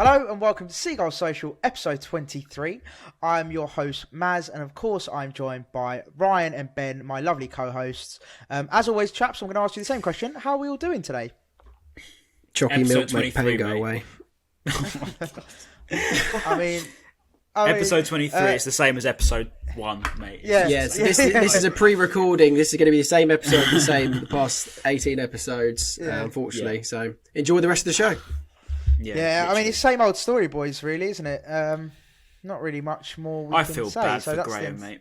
Hello and welcome to Seagulls Social, episode 23. I'm your host, Maz, and of course I'm joined by Ryan and Ben, my lovely co-hosts. As always, chaps, I'm going to ask you the same question. How are we all doing today? Chalky milk make pain go away. I mean, episode 23 is the same as episode 1, mate. Yes. This is a pre-recording. This is going to be the same episode, the same the past 18 episodes, unfortunately. Yeah. So enjoy the rest of the show. Yeah, I mean, it's the same old story, boys, really, isn't it? Not really much more we can say. I feel bad for Graham, mate.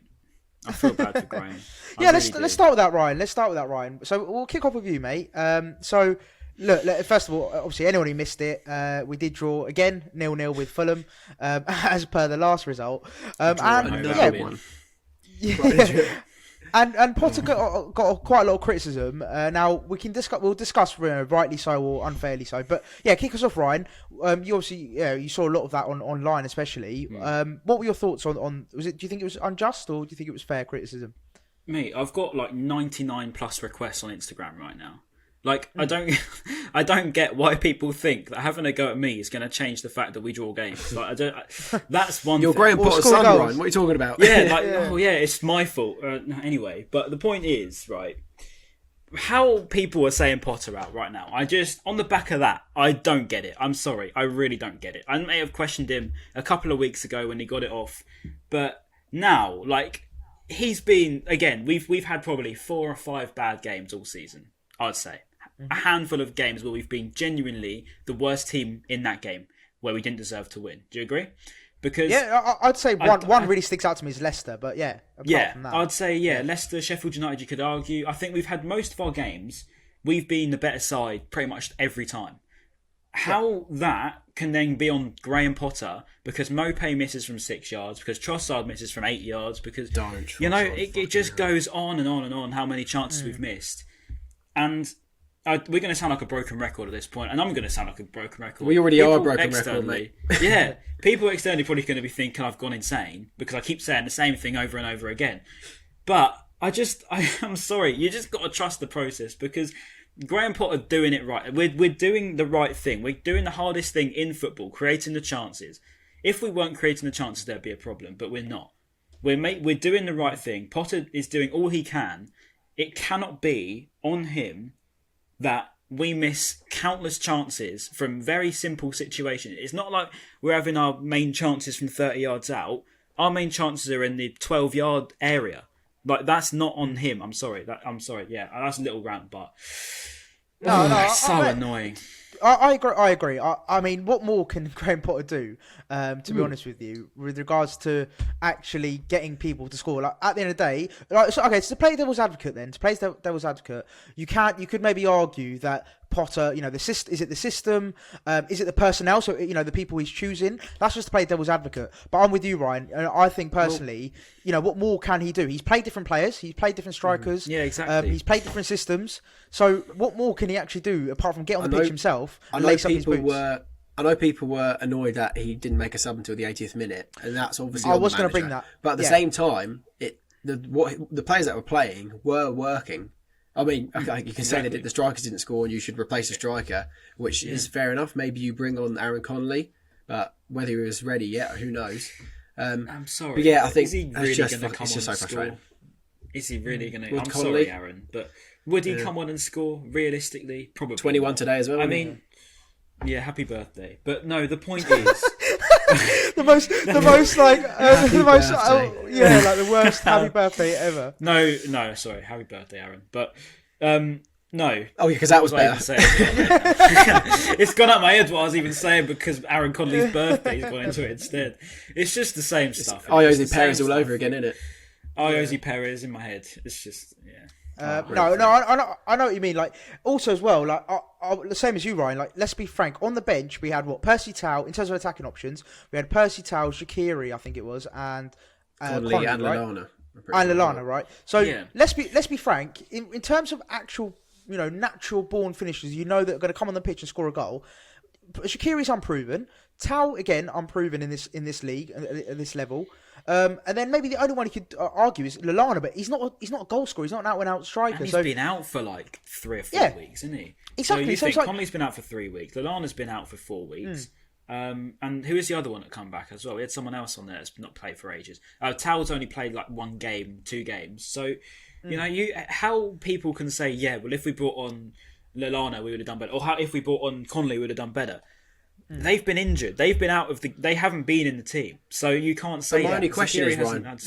I feel bad for Graham. Let's start with that, Ryan. So we'll kick off with you, mate. So, look, first of all, obviously, anyone who missed it, we did draw again 0-0 with Fulham, as per the last result. And Potter got quite a lot of criticism. Now we'll discuss rightly so or unfairly so. But yeah, kick us off, Ryan. You obviously you saw a lot of that online, especially. What were your thoughts on? Do you think it was unjust or do you think it was fair criticism? Mate, I've got like 99 plus requests on Instagram right now. Like, I don't get why people think that having a go at me is going to change the fact that we draw games. Like, that's one. You're Graham Potter's son, Ryan. What are you talking about? Yeah, it's my fault. Anyway, but the point is, right, how people are saying Potter out right now. On the back of that, I don't get it. I'm sorry, I really don't get it. I may have questioned him a couple of weeks ago when he got it off, but now, like, he's been again. We've had probably 4 or 5 bad games all season, I'd say. A handful of games where we've been genuinely the worst team in that game where we didn't deserve to win. Do you agree? Because I'd say one really sticks out to me is Leicester, but apart from that, I'd say Leicester, Sheffield United. You could argue. I think we've had most of our games. We've been the better side pretty much every time. How that can then be on Graham Potter because Mopé misses from 6 yards, because Trossard misses from 8 yards, because it just goes on and on and on. How many chances we've missed, and we're going to sound like a broken record at this point, and I'm going to sound like a broken record. We already are a broken record, mate. Yeah, people externally probably going to be thinking I've gone insane because I keep saying the same thing over and over again. But I'm sorry, you just got to trust the process because Graham Potter doing it right. We're doing the right thing. We're doing the hardest thing in football, creating the chances. If we weren't creating the chances, there'd be a problem, but we're not. We're doing the right thing. Potter is doing all he can. It cannot be on him that we miss countless chances from very simple situations. It's not like we're having our main chances from 30 yards out. Our main chances are in the 12-yard area. Like, that's not on him. I'm sorry. Yeah, that's a little rant, but it's so annoying. I agree. I mean, what more can Graham Potter do, to be honest with you, with regards to actually getting people to score? Like, at the end of the day, to play devil's advocate you could maybe argue that Potter, is it the system? Is it the personnel? So, the people he's choosing? That's just to play devil's advocate. But I'm with you, Ryan. And I think personally, what more can he do? He's played different players. He's played different strikers. Yeah, exactly. He's played different systems. So what more can he actually do apart from get on the pitch himself and lace up his boots? I know people were annoyed that he didn't make a sub until the 80th minute, and that's obviously I was going to bring that. But at the same time, the players that were playing were working. I mean, you can say that the strikers didn't score and you should replace a striker, which is fair enough. Maybe you bring on Aaron Connolly, but whether he was ready yet, who knows? I'm sorry. But yeah, I think is he really going to come on and score? Is he really going to? I'm sorry, Aaron, but would he come on and score realistically? Probably 21 today as well. I mean, yeah, happy birthday. But no, the point is the worst happy birthday ever. No, sorry, happy birthday, Aaron. But no. Oh, yeah, because that was better. It's gone out my head what I was even saying because Aaron Connolly's birthday's gone into it instead. It's just the same stuff. Iose Perez all over again, isn't it? Iose Perez in my head. It's just, I know what you mean. Like, also as well, like, the same as you, Ryan. Like, let's be frank. On the bench, we had Percy Tau in terms of attacking options. We had Percy Tau, Shaqiri, I think it was, and Connolly and right? Lallana. And Lallana, right? So let's be frank. In terms of actual, natural born finishers, that are going to come on the pitch and score a goal. Shaqiri's unproven. Tau again unproven in this league at this level. And then maybe the only one you could argue is Lallana, but he's not a goal scorer. He's not an out-and-out striker. And he's been out for like 3 or 4 weeks, isn't he? Exactly. So you think Connolly's been out for 3 weeks. Lallana's been out for 4 weeks. And who is the other one that come back as well? We had someone else on there that's not played for ages. Towell's only played like 1 game, 2 games. So, you know, how people can say, yeah, well, if we brought on Lallana, we would have done better. Or how if we brought on Conley, we would have done better. They've been injured. They've been out of the. They haven't been in the team, so you can't say. My only question is, Ryan,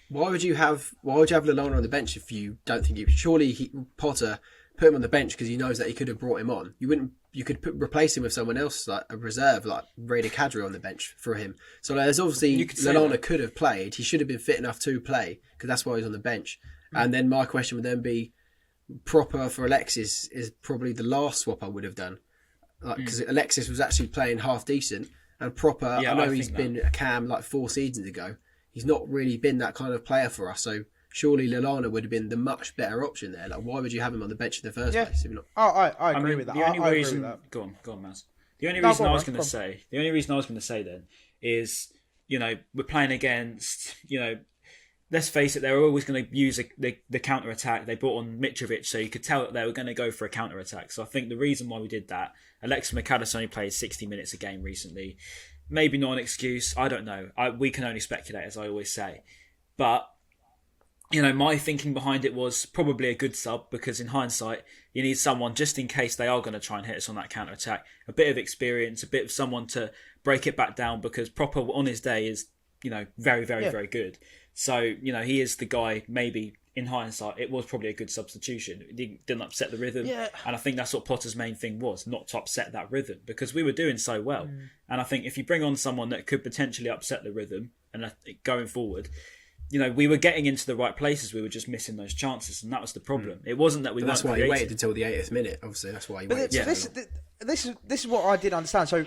why would you have Lallana on the bench if you don't think you? Surely Potter put him on the bench because he knows that he could have brought him on. You wouldn't. You could replace him with someone else, like a reserve, like Reda Kadri on the bench for him. So there's obviously Lallana could have played. He should have been fit enough to play because that's why he's on the bench. And then my question would then be, Proper for Alexis is probably the last swap I would have done. Because Alexis was actually playing half decent, and Proper, I know he's been a cam like 4 seasons ago. He's not really been that kind of player for us. So surely Lallana would have been the much better option there. Like, why would you have him on the bench in the first place? If you're not... I agree with that. The only reason, go on, Maz. The only reason I was going to say then is, you know, we're playing against, you know, let's face it, they were always going to use the counter attack. They brought on Mitrovic, so you could tell that they were going to go for a counter attack. So I think the reason why we did that, Alexis McAllister only played 60 minutes a game recently. Maybe not an excuse. I don't know. We can only speculate, as I always say. But, you know, my thinking behind it was probably a good sub, because in hindsight, you need someone just in case they are going to try and hit us on that counter attack. A bit of experience, a bit of someone to break it back down, because Proper on his day is, you know, very, very, very good. So, you know, he is the guy, maybe in hindsight, it was probably a good substitution. It didn't upset the rhythm. Yeah. And I think that's what Potter's main thing was, not to upset that rhythm, because we were doing so well. And I think if you bring on someone that could potentially upset the rhythm and going forward, you know, we were getting into the right places. We were just missing those chances, and that was the problem. It wasn't that we weren't That's why creative. he waited until the 80th minute. Obviously, that's why he waited. This is what I didn't understand. So,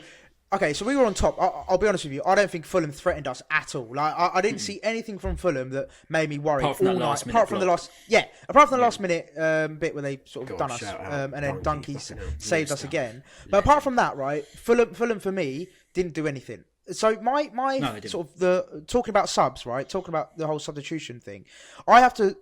okay, so we were on top. I'll be honest with you. I don't think Fulham threatened us at all. Like, I didn't see anything from Fulham that made me worry apart from all that night. last Apart from minute the last minute bit where they sort of done us, and then Donkey saved us again. But apart from that, right, Fulham for me didn't do anything. So my sort of the talking about subs, right? Talking about the whole substitution thing, I have to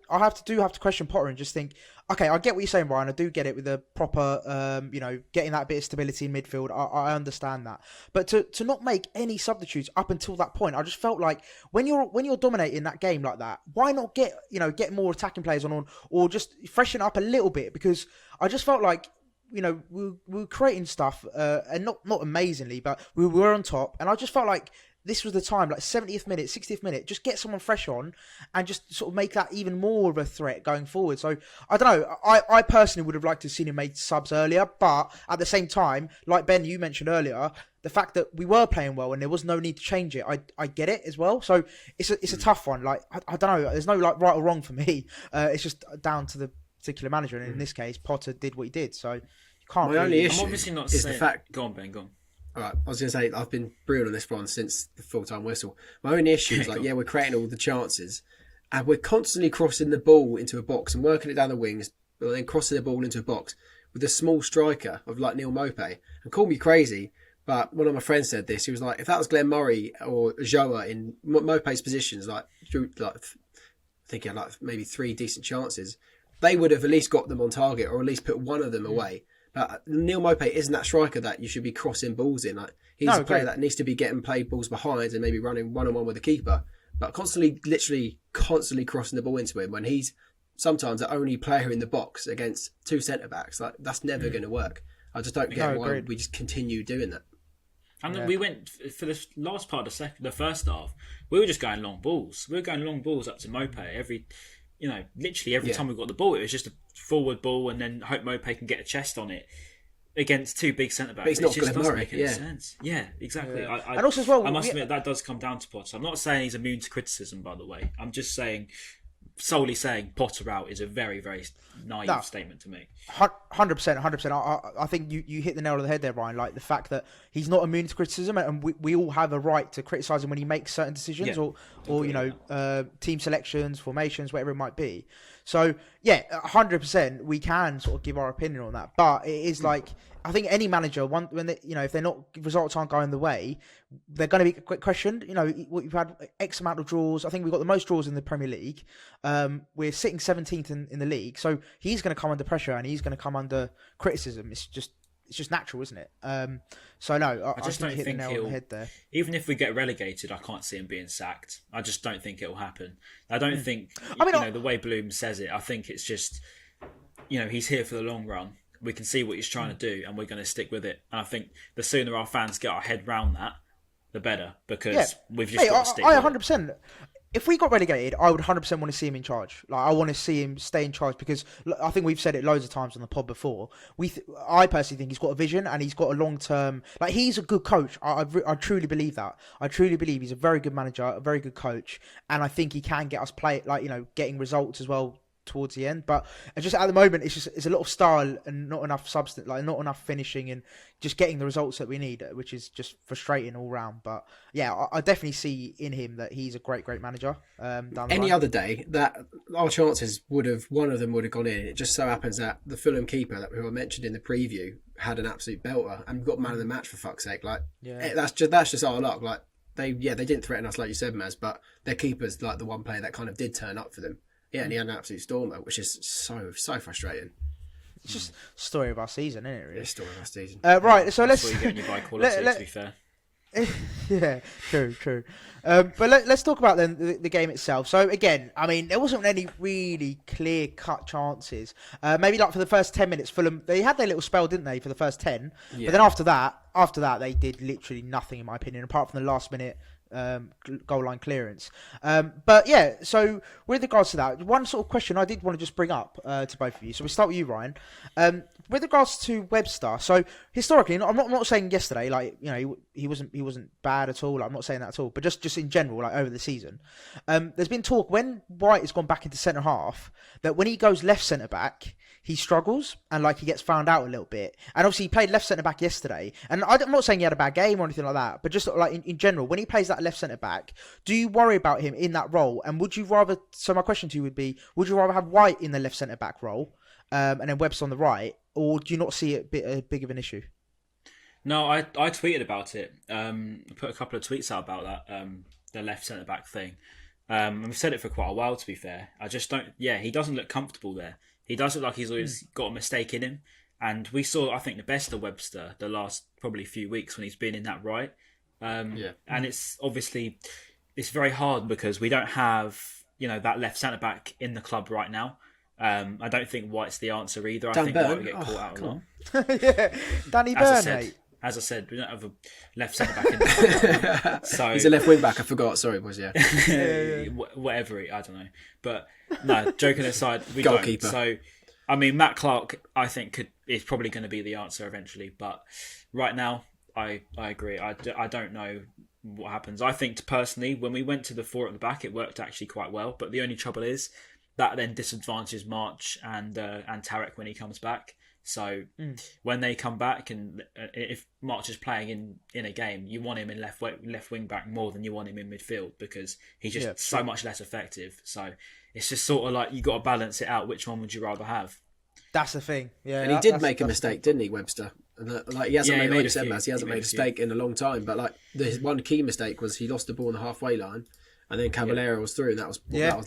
question Potter and just think, okay, I get what you're saying, Brian. I do get it with the Proper, you know, getting that bit of stability in midfield. I understand that, but to not make any substitutes up until that point, I just felt like when you're dominating that game like that, why not get more attacking players on, or just freshen up a little bit? Because I just felt like, you know, we were creating stuff, and not amazingly, but we were on top. And I just felt like this was the time, like 70th minute, 60th minute, just get someone fresh on and just sort of make that even more of a threat going forward. So, I don't know. I personally would have liked to have seen him make subs earlier. But at the same time, like Ben, you mentioned earlier, the fact that we were playing well and there was no need to change it, I get it as well. So, it's a tough one. Like, I don't know. There's no like right or wrong for me. It's just down to the particular manager. And in this case, Potter did what he did. So, my only issue I'm obviously not is saying... the fact... Go on, Ben, go on. All right, I was going to say, I've been brewing on this one since the full-time whistle. My only issue is, like, we're creating all the chances, and we're constantly crossing the ball into a box and working it down the wings, but then crossing the ball into a box with a small striker of, like, Neil Mopé. And call me crazy, but one of my friends said this. He was like, if that was Glenn Murray or Joa in Mopé's positions, like, I think he had, like, maybe 3 decent chances, they would have at least got them on target, or at least put one of them away. But Neil Mopé isn't that striker that you should be crossing balls in. Like, he's a player that needs to be getting played balls behind and maybe running one-on-one with the keeper. But literally constantly crossing the ball into him when he's sometimes the only player in the box against 2 centre-backs. Like, that's never going to work. I just don't get why we just continue doing that. And then we went, for the last part of the first half, we were just going long balls. We were going long balls up to Mopé literally every time we got the ball, it was just a forward ball and then hope Mopé can get a chest on it against 2 big centre-backs. But it's not Glenn Murray, make any sense. Yeah, exactly. Yeah. And also as well... I must admit, that does come down to Potter. I'm not saying he's immune to criticism, by the way. I'm just solely saying Potter out is a very, very naive statement to make. 100%. I think you hit the nail on the head there, Ryan. Like, the fact that he's not immune to criticism, and we all have a right to criticise him when he makes certain decisions, or you know, team selections, formations, whatever it might be. So yeah, 100%, we can sort of give our opinion on that. But it is like, I think any manager, when they, you know, if results aren't going the way, they're going to be questioned. You know, we've had X amount of draws. I think we've got the most draws in the Premier League. We're sitting 17th in the league, so he's going to come under pressure and he's going to come under criticism. It's just it's just natural, isn't it? So no, I just think don't hit the think nail on the head there. Even if we get relegated, I can't see him being sacked. I just don't think it'll happen. I don't think, the way Bloom says it, I think it's just, he's here for the long run. We can see what he's trying to do, and we're going to stick with it. And I think the sooner our fans get our head round that, the better, because we've just got to stick with 100%. If we got relegated, I would 100% want to see him in charge. Like, I want to see him stay in charge because I think we've said it loads of times on the pod before. I personally think he's got a vision and he's got a long-term... Like, he's a good coach. I truly believe that. I truly believe he's a very good manager, a very good coach, and I think he can get us getting results as well towards the end. But just at the moment, it's a lot of style and not enough substance, like not enough finishing and just getting the results that we need, which is just frustrating all round. But yeah, I definitely see in him that he's a great manager. Any other day, that our chances one of them would have gone in. It just so happens that the Fulham keeper who I mentioned in the preview had an absolute belter and got man of the match, for fuck's sake. Like, that's just our luck. Like, they didn't threaten us like you said, Maz, but their keeper's like the one player that kind of did turn up for them. Yeah, and he had an absolute stormer, which is so frustrating. It's just story of our season, isn't it? Really? It's story of our season. Right, so let's. That's what you're getting your bike quality, to be fair. Yeah, true. But let's talk about then the game itself. So again, I mean, there wasn't any really clear-cut chances. Maybe like for the first 10 minutes, Fulham, they had their little spell, didn't they, for the first 10? Yeah. But then after that, they did literally nothing, in my opinion, apart from the last minute goal line clearance. But yeah, so with regards to that, one sort of question I did want to just bring up to both of you. So we start with you, Ryan. With regards to Webster, so historically, I'm not saying yesterday, like, he wasn't bad at all. Like, I'm not saying that at all, but just in general, like over the season, there's been talk when White has gone back into centre half that when he goes left centre back, he struggles and like he gets found out a little bit. And obviously he played left centre back yesterday. And I'm not saying he had a bad game or anything like that, but just like in general, when he plays that left centre back, do you worry about him in that role? And would you rather? So my question to you would be: would you rather have White in the left centre back role, and then Webster on the right, or do you not see it big of an issue? No, I tweeted about it. I put a couple of tweets out about that, the left centre back thing. And we've said it for quite a while, to be fair. I just don't. Yeah, he doesn't look comfortable there. He does look like he's always got a mistake in him. And we saw, I think, the best of Webster the last probably few weeks when he's been in that right. And it's obviously, it's very hard because we don't have, that left centre-back in the club right now. I don't think White's the answer either. I think White will get caught out a lot. Yeah, Danny Byrne, mate. As I said, we don't have a left centre-back in the club. So, he's a left wing-back, I forgot. Sorry, boys, yeah. Whatever, I don't know. But no, joking aside, we Goalkeeper. Don't. So, I mean, Matt Clark, I think, is probably going to be the answer eventually. But right now, I agree. I don't know what happens. I think, personally, when we went to the four at the back, it worked actually quite well. But the only trouble is that then disadvantages March and Tarek when he comes back. So when they come back, and if March is playing in a game, you want him in left wing back more than you want him in midfield because he's just so much less effective. So it's just sort of like you got to balance it out. Which one would you rather have? That's the thing. Yeah, and he did make a mistake, didn't he, Webster? Like he hasn't made a mistake in a long time. But like the one key mistake was he lost the ball on the halfway line, and then Caballero was through, and that was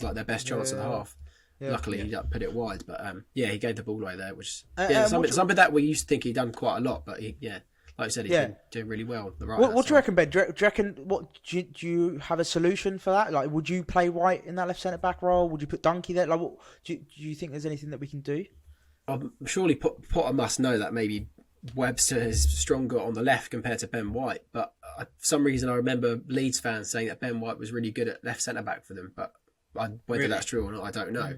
like their best chance of the half. Yeah. Luckily, he put it wide, but he gave the ball away there, which is something that we used to think he'd done quite a lot. But like you said, he's been doing really well. What do you reckon, Ben? Do you reckon do you have a solution for that? Like, would you play White in that left centre back role? Would you put Dunkey there? Like, do you think there's anything that we can do? Surely Potter must know that maybe Webster is stronger on the left compared to Ben White, but for some reason I remember Leeds fans saying that Ben White was really good at left centre back for them, but whether that's true or not, I don't know.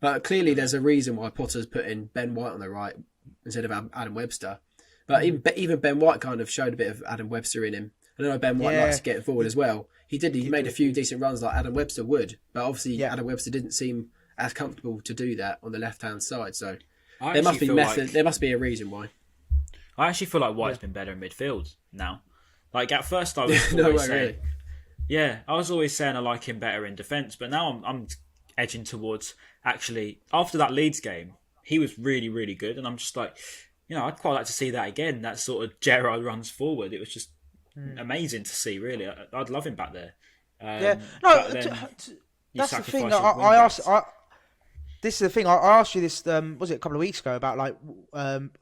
But clearly there's a reason why Potter's putting Ben White on the right instead of Adam Webster. But even Ben White kind of showed a bit of Adam Webster in him. I know Ben White likes to get forward as well. He made a few decent runs like Adam Webster would, but obviously Adam Webster didn't seem as comfortable to do that on the left-hand side. So there must be there must be a reason why. I actually feel like White's been better in midfield now. Like at first I was always saying... Really? Yeah, I was always saying I like him better in defence, but now I'm edging towards actually after that Leeds game, he was really, really good, and I'm just like, I'd quite like to see that again. That sort of Gerrard runs forward. It was just amazing to see. Really, I'd love him back there. That's the thing. I asked. this is the thing. I asked you this, was it a couple of weeks ago, about like,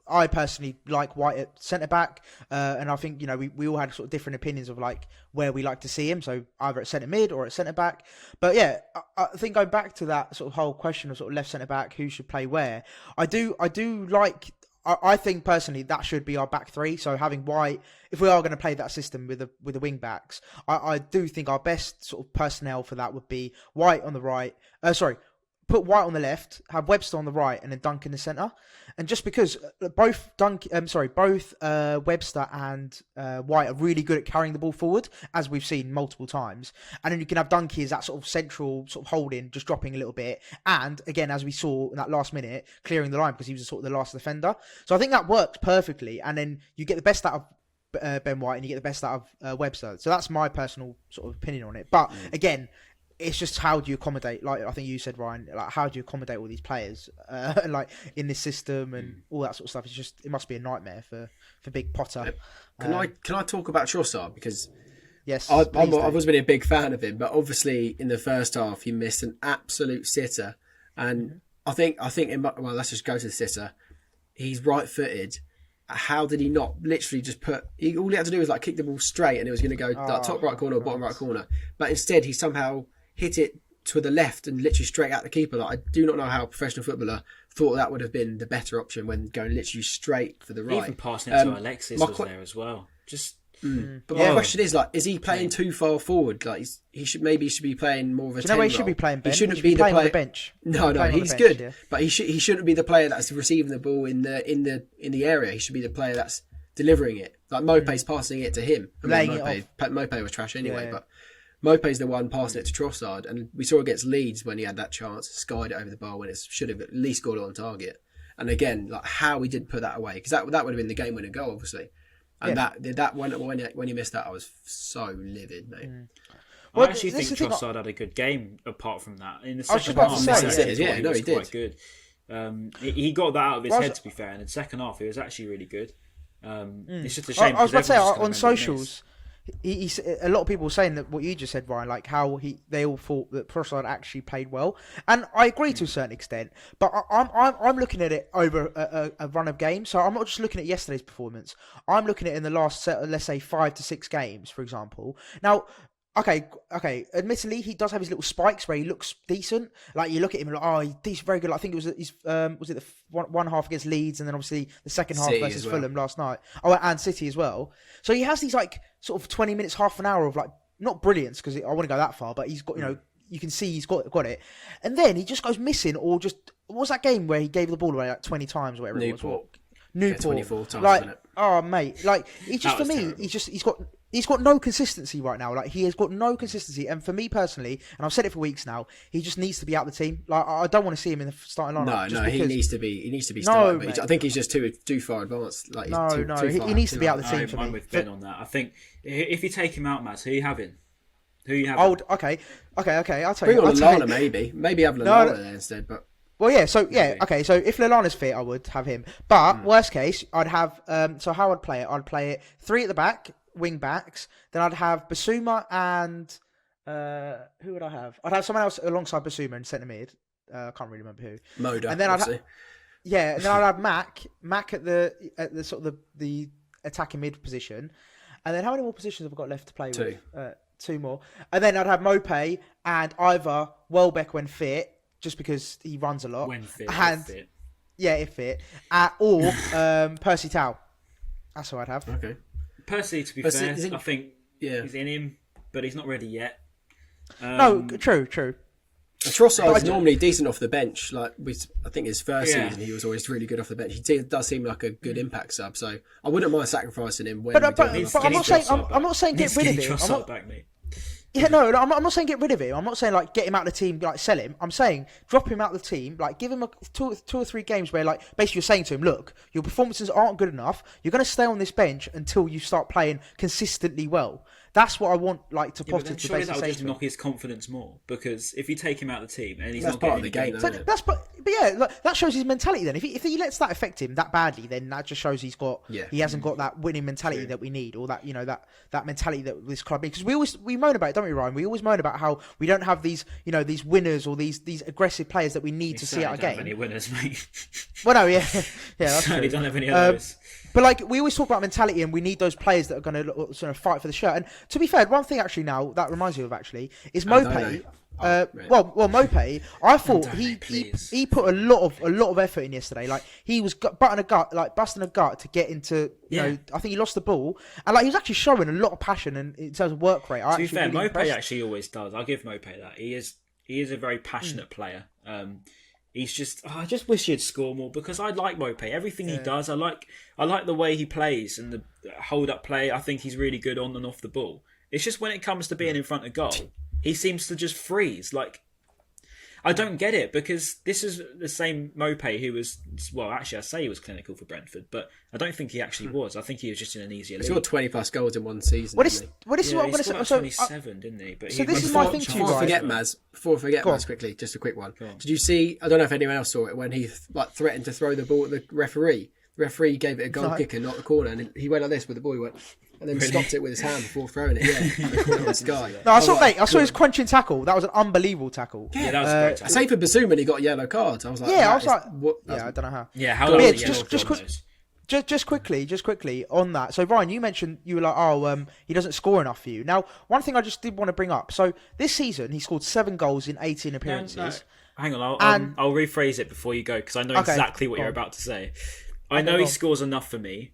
I personally like White at centre back, and I think we all had sort of different opinions of like where we like to see him. So either at centre mid or at centre back. But yeah, I think going back to that sort of whole question of sort of left centre back, who should play where, I do like. I think personally that should be our back three. So having White, if we are going to play that system with the wing backs, I do think our best sort of personnel for that would be White on the right. Put White on the left, have Webster on the right, and then Dunk in the centre. And just because both Webster and White are really good at carrying the ball forward, as we've seen multiple times, and then you can have Dunky as that sort of central sort of holding, just dropping a little bit, and again, as we saw in that last minute, clearing the line because he was sort of the last defender. So I think that worked perfectly, and then you get the best out of Ben White and you get the best out of Webster. So that's my personal sort of opinion on it. But again, it's just how do you accommodate, like I think you said, Ryan, like how do you accommodate all these players like in this system and all that sort of stuff. It's just, it must be a nightmare for Big Potter. Can I talk about Trossard? Because yes, I've always been a big fan of him, but obviously in the first half he missed an absolute sitter, and I think let's just go to the sitter. He's right-footed. How did he not literally just all he had to do was like kick the ball straight and it was going to go like top right corner or bottom right corner, but instead he somehow hit it to the left and literally straight at the keeper. Like, I do not know how a professional footballer thought that would have been the better option when going literally straight for the right. Even passing it to Alexis was there as well. But my question is, like, is he playing too far forward? Like, he should be playing more of a 10 role. He should be playing bench. He shouldn't be the player on the bench. No, he's good, but he shouldn't be the player that's receiving the ball in the area. He should be the player that's delivering it. Like Mope's passing it to him. Mope was trash anyway, but Mope's the one passing it to Trossard, and we saw against Leeds when he had that chance, skied it over the bar when it should have at least got it on target. And again, like how he didn't put that away, because that would have been the game-winning goal, obviously. And that when he missed that, I was so livid, mate. I actually think Trossard had a good game. Apart from that, in the second half, he was quite good. He got that out of his head, to be fair. In the second half, he was actually really good. It's just a shame. I was about to say on socials, a lot of people were saying that what you just said, Ryan, like how they all thought that Trossard actually played well, and I agree to a certain extent. But I'm looking at it over a run of games, so I'm not just looking at yesterday's performance. I'm looking at it in the last, let's say, 5 to 6 games, for example. Now, okay. Admittedly, he does have his little spikes where he looks decent. Like you look at him and like, he's very good. I think it was the one half against Leeds, and then obviously the second half City versus Fulham last night. Oh, and City as well. So he has these like sort of 20 minutes, half an hour of like not brilliance, because I wouldn't go that far, but he's got you can see he's got it, and then he just goes missing, or just what was that game where he gave the ball away like 20 times or whatever it was? Newport. 24 times. Like, oh mate, like he just, for me, terrible. He's got no consistency right now. Like he has got no consistency, and for me personally, and I've said it for weeks now, he just needs to be out the team. Like I don't want to see him in the starting lineup. No, he needs to be starting. But I think he's just too far advanced. Like he needs to be out the team for me. I'm with Ben on that. I think if you take him out, Matt, who are you having? Okay. I'll tell you. Bring on Lallana, maybe have Lallana there instead. But well, yeah. So okay. So if Lallana's fit, I would have him. But worst case, I'd have. So how I'd play it? I'd play it 3 at the back, wing backs. Then I'd have Basuma and who would I have? I'd have someone else alongside Basuma in centre mid. I can't really remember who. Moda. And then and then I'd have Mac at the sort of the attacking mid position. And then how many more positions have I got left to play with? 2 more. And then I'd have Mope and either Welbeck when fit, just because he runs a lot. When fit. Yeah, if fit. Or Percy Tau. That's who I'd have. Okay. Percy, to be fair, I think he's in him, but he's not ready yet. No, true. Trossard is normally decent off the bench. Like I think his first season, he was always really good off the bench. He does seem like a good impact sub, so I wouldn't mind sacrificing him. But I'm not saying get rid of him. I'm not saying get rid of him. I'm not saying like get him out of the team, like sell him. I'm saying drop him out of the team, like give him two or three games where like basically you're saying to him, look, your performances aren't good enough. You're going to stay on this bench until you start playing consistently well. That's what I want, like, to Yeah, but Potter then to surely basically that'll say just to him. knock his confidence more, because if you take him out of the team and he's That's not part of getting the any game, games, though, isn't it? But yeah, like, that shows his mentality. Then, if he lets that affect him that badly, then that just shows he hasn't got that winning mentality that we need, or that that mentality that this club needs. Because we moan about it, don't we, Ryan? We always moan about how we don't have these these winners or these aggressive players that we need to see out a don't have game. any winners, mate. Well, no, yeah, that's Certainly true. don't have any of those. But like, we always talk about mentality, and we need those players that are going to sort of fight for the shirt. And to be fair, one thing actually now that reminds me of actually is Mopé. Right. Well, Mopé. I thought Don't, he put a lot of effort in yesterday. Like, he was busting a gut to get into. I think he lost the ball, and like, he was actually showing a lot of passion in terms of work rate. To be fair, Mopé actually always does. I'll give Mopé that. He is a very passionate player. He's just, I just wish he'd score more, because I like Mopé. Everything he does, I like the way he plays and the hold up play. I think he's really good on and off the ball. It's just when it comes to being in front of goal, he seems to just freeze. Like, I don't get it, because this is the same Mopé who was, well, actually I say he was clinical for Brentford, but I don't think he actually was. I think he was just in an easier league. He scored 20 plus goals in one season. This is what I'm going to say. 27, didn't he? But so this is my thing to you, Before I right? forget, Maz, quickly, just a quick one. Did you see, I don't know if anyone else saw it, when he threatened to throw the ball at the referee? The referee gave it a goal kick and not the corner, and he went like this with the ball, he went, and then stopped it with his hand before throwing it. Yeah, the corner of the sky. No, I saw his crunching tackle. That was an unbelievable tackle. Yeah, that was a great tackle. Same for Bassoon when he got yellow cards. I was like, I don't know how. Yeah, how long Just quickly on that. So Ryan, you mentioned you were like, he doesn't score enough for you. Now, one thing I just did want to bring up. So this season, he scored 7 goals in 18 appearances. No. Hang on, I'll rephrase it before you go, because I know Okay, exactly what you're about to say. I know he scores enough for me,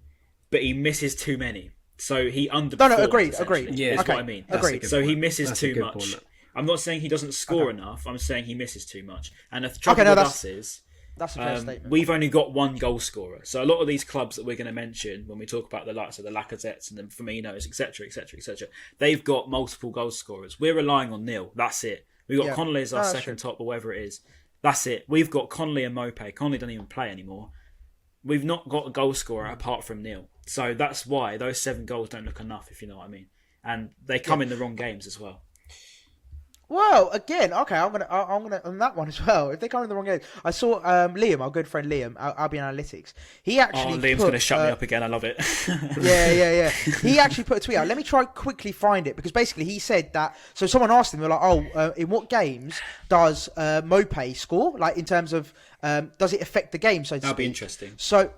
but he misses too many. So he underperforms. No, agreed. Yeah, is what I mean. Agreed. So he misses too much. Point. I'm not saying he doesn't score enough. I'm saying he misses too much. And the Okay, trouble with us is, that's a fair statement. we've only got one goal scorer. So a lot of these clubs that we're going to mention when we talk about the likes of the Lacazettes and the Firminos, etc., they've got multiple goal scorers. We're relying on Neil. That's it. We've got Connolly as our second top, or whatever it is. That's it. We've got Connolly and Mopé. Connolly doesn't even play anymore. We've not got a goal scorer apart from Neil. So that's why those 7 goals don't look enough, if you know what I mean. And they come in the wrong games as well. Well, again, okay, I'm gonna on that one as well. If they come in the wrong game, I saw Liam, our good friend Liam, Albion Analytics. He actually Liam's going to shut me up again. I love it. Yeah. He actually put a tweet out. Let me try quickly find it, because basically he said that. So someone asked him, they're like, in what games does Mopé score? Like, in terms of does it affect the game? So That'd be interesting. So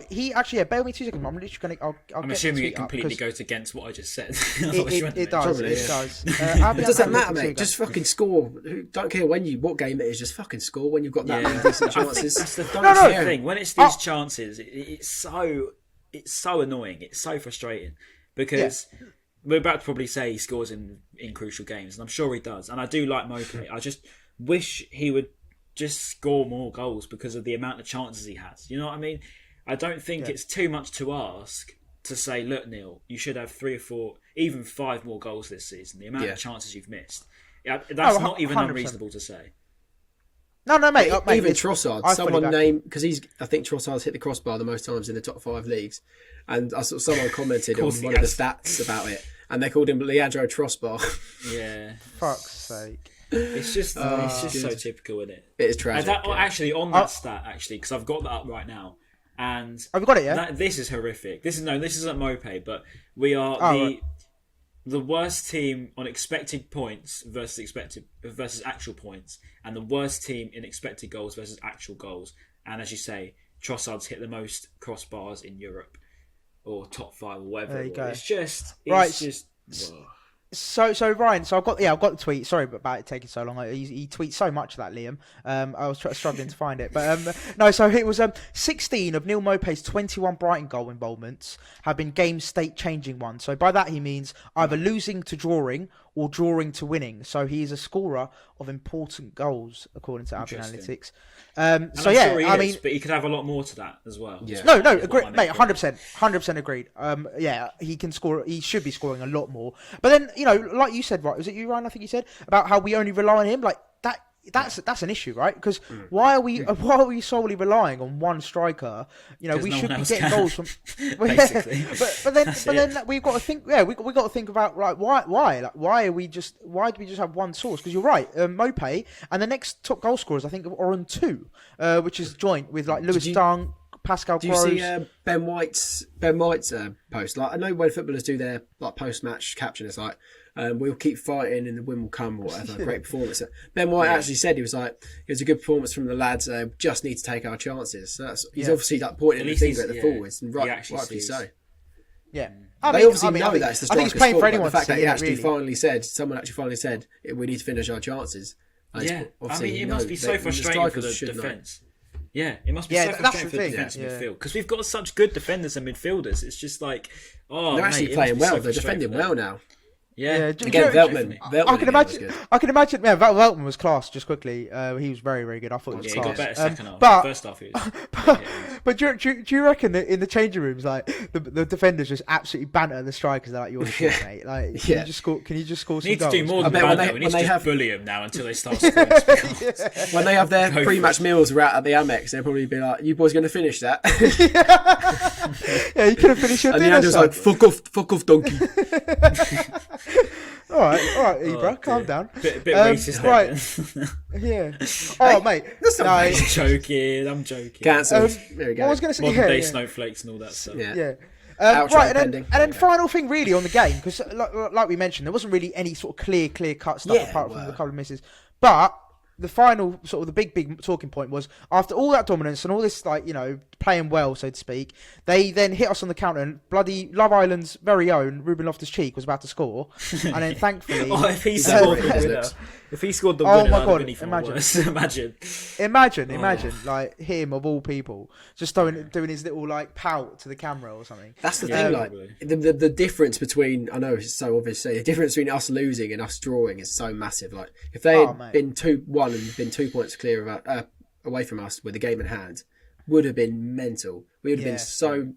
he actually, bear with me 2 seconds. I'm literally going to. I'm assuming it completely goes against what I just said. It does. Probably, it does. It doesn't matter, mate. Just fucking score. Don't care what game it is. Just fucking score when you've got that many decent chances. That's the thing. When it's these chances, it's so annoying. It's so frustrating, because we're about to probably say he scores in crucial games, and I'm sure he does. And I do like Mopé. I just wish he would just score more goals because of the amount of chances he has. You know what I mean? I don't think it's too much to ask to say, look, Neil, you should have 3 or 4, even 5 more goals this season. The amount of chances you've missed. That's not even 100%. Unreasonable to say. No, mate. Even Trossard, someone named, because I think Trossard's hit the crossbar the most times in the top 5 leagues, and I saw someone commented on one of the stats about it, and they called him Leandro Trossbar. Yeah. Fuck's sake. It's just so typical, isn't it? It is tragic. Actually, on that stat, because I've got that up right now, and have you got it? Yeah. This is horrific. This isn't Mopé, but we are the worst team on expected points versus actual points, and the worst team in expected goals versus actual goals. And as you say, Trossard's hit the most crossbars in Europe, or top 5, or whatever. There you go. It's just. So Ryan, I've got the tweet. Sorry about it taking so long. He tweets so much, that Liam. I was struggling to find it, but no. So it was 16 of Neil Mopé's 21 Brighton goal involvements have been game state changing ones. So by that he means either losing to drawing or drawing to winning. So he is a scorer of important goals according to Albion Analytics. Sure I mean, but he could have a lot more to that as well. Yeah. No, agree, mate. 100% agreed. He can score. He should be scoring a lot more. But then, like you said, right? Was it you, Ryan? I think you said about how we only rely on him. Like that. that's an issue, right? Because why are we solely relying on one striker? You know, we should be getting goals from. Basically. but then we've got to think. Yeah, we got to think about why do we just have one source? Because you're right, Mope and the next top goal scorers I think are on 2, which is joint with like Lewis Dunk, Pascal Gross. Do you see Ben White's post? Like, I know when footballers do their like post-match caption, it's like, we'll keep fighting and the win will come or whatever. Great performance. Ben White actually said, he was like, it was a good performance from the lads. Just need to take our chances. So he's obviously like pointing the finger at the forwards, and rightly so. Yeah, They obviously know that it's the I think striker's it's playing fault. for anyone. The fact that he actually really. someone actually finally said, we need to finish our chances. Yeah, I mean, it must be so frustrating for the defence. Yeah, it must be so frustrating for the defence and midfield, because we've got such good defenders and midfielders. It's just like, they're actually playing well. They're defending well now. Yeah. Again, Veltman. I can imagine. Yeah, Veltman was class. Just quickly, he was very, very good. I thought he was class. He got better second half. First half, he was. But do you reckon that in the changing rooms, like the defenders just absolutely banter the strikers? They're like, "You're shit, mate. Like, can you just score? Can you just score some goals?" Need to do more than banter. We need to just bully them now until they start scoring. When they have their pre-match meals out at the Amex, they'll probably be like, "You boys going to finish that?" Yeah, you could have finished your dinner. And the Andrew's like, "Fuck off, donkey." All right, Ibra, calm down. Bit racist, right? Yeah. Oh, mate, I'm joking. Cancelled. There we go. I was going to say, modern day snowflakes and all that stuff. Yeah. Right, and then final thing really on the game, because like we mentioned, there wasn't really any sort of clear cut stuff apart from the couple of misses. But the final sort of the big talking point was, after all that dominance and all this, like, you know, playing well, so to speak, they then hit us on the counter, and bloody Love Island's very own Ruben Loftus-Cheek was about to score, and then thankfully if he scored the winner, oh my god, imagine like him of all people just doing his little like pout to the camera or something. That's the thing, like the difference between, I know it's so obvious, the difference between us losing and us drawing is so massive. Like, if they had been 2-1 and been 2 points clear away from us with the game in hand, would have been mental. We would have been so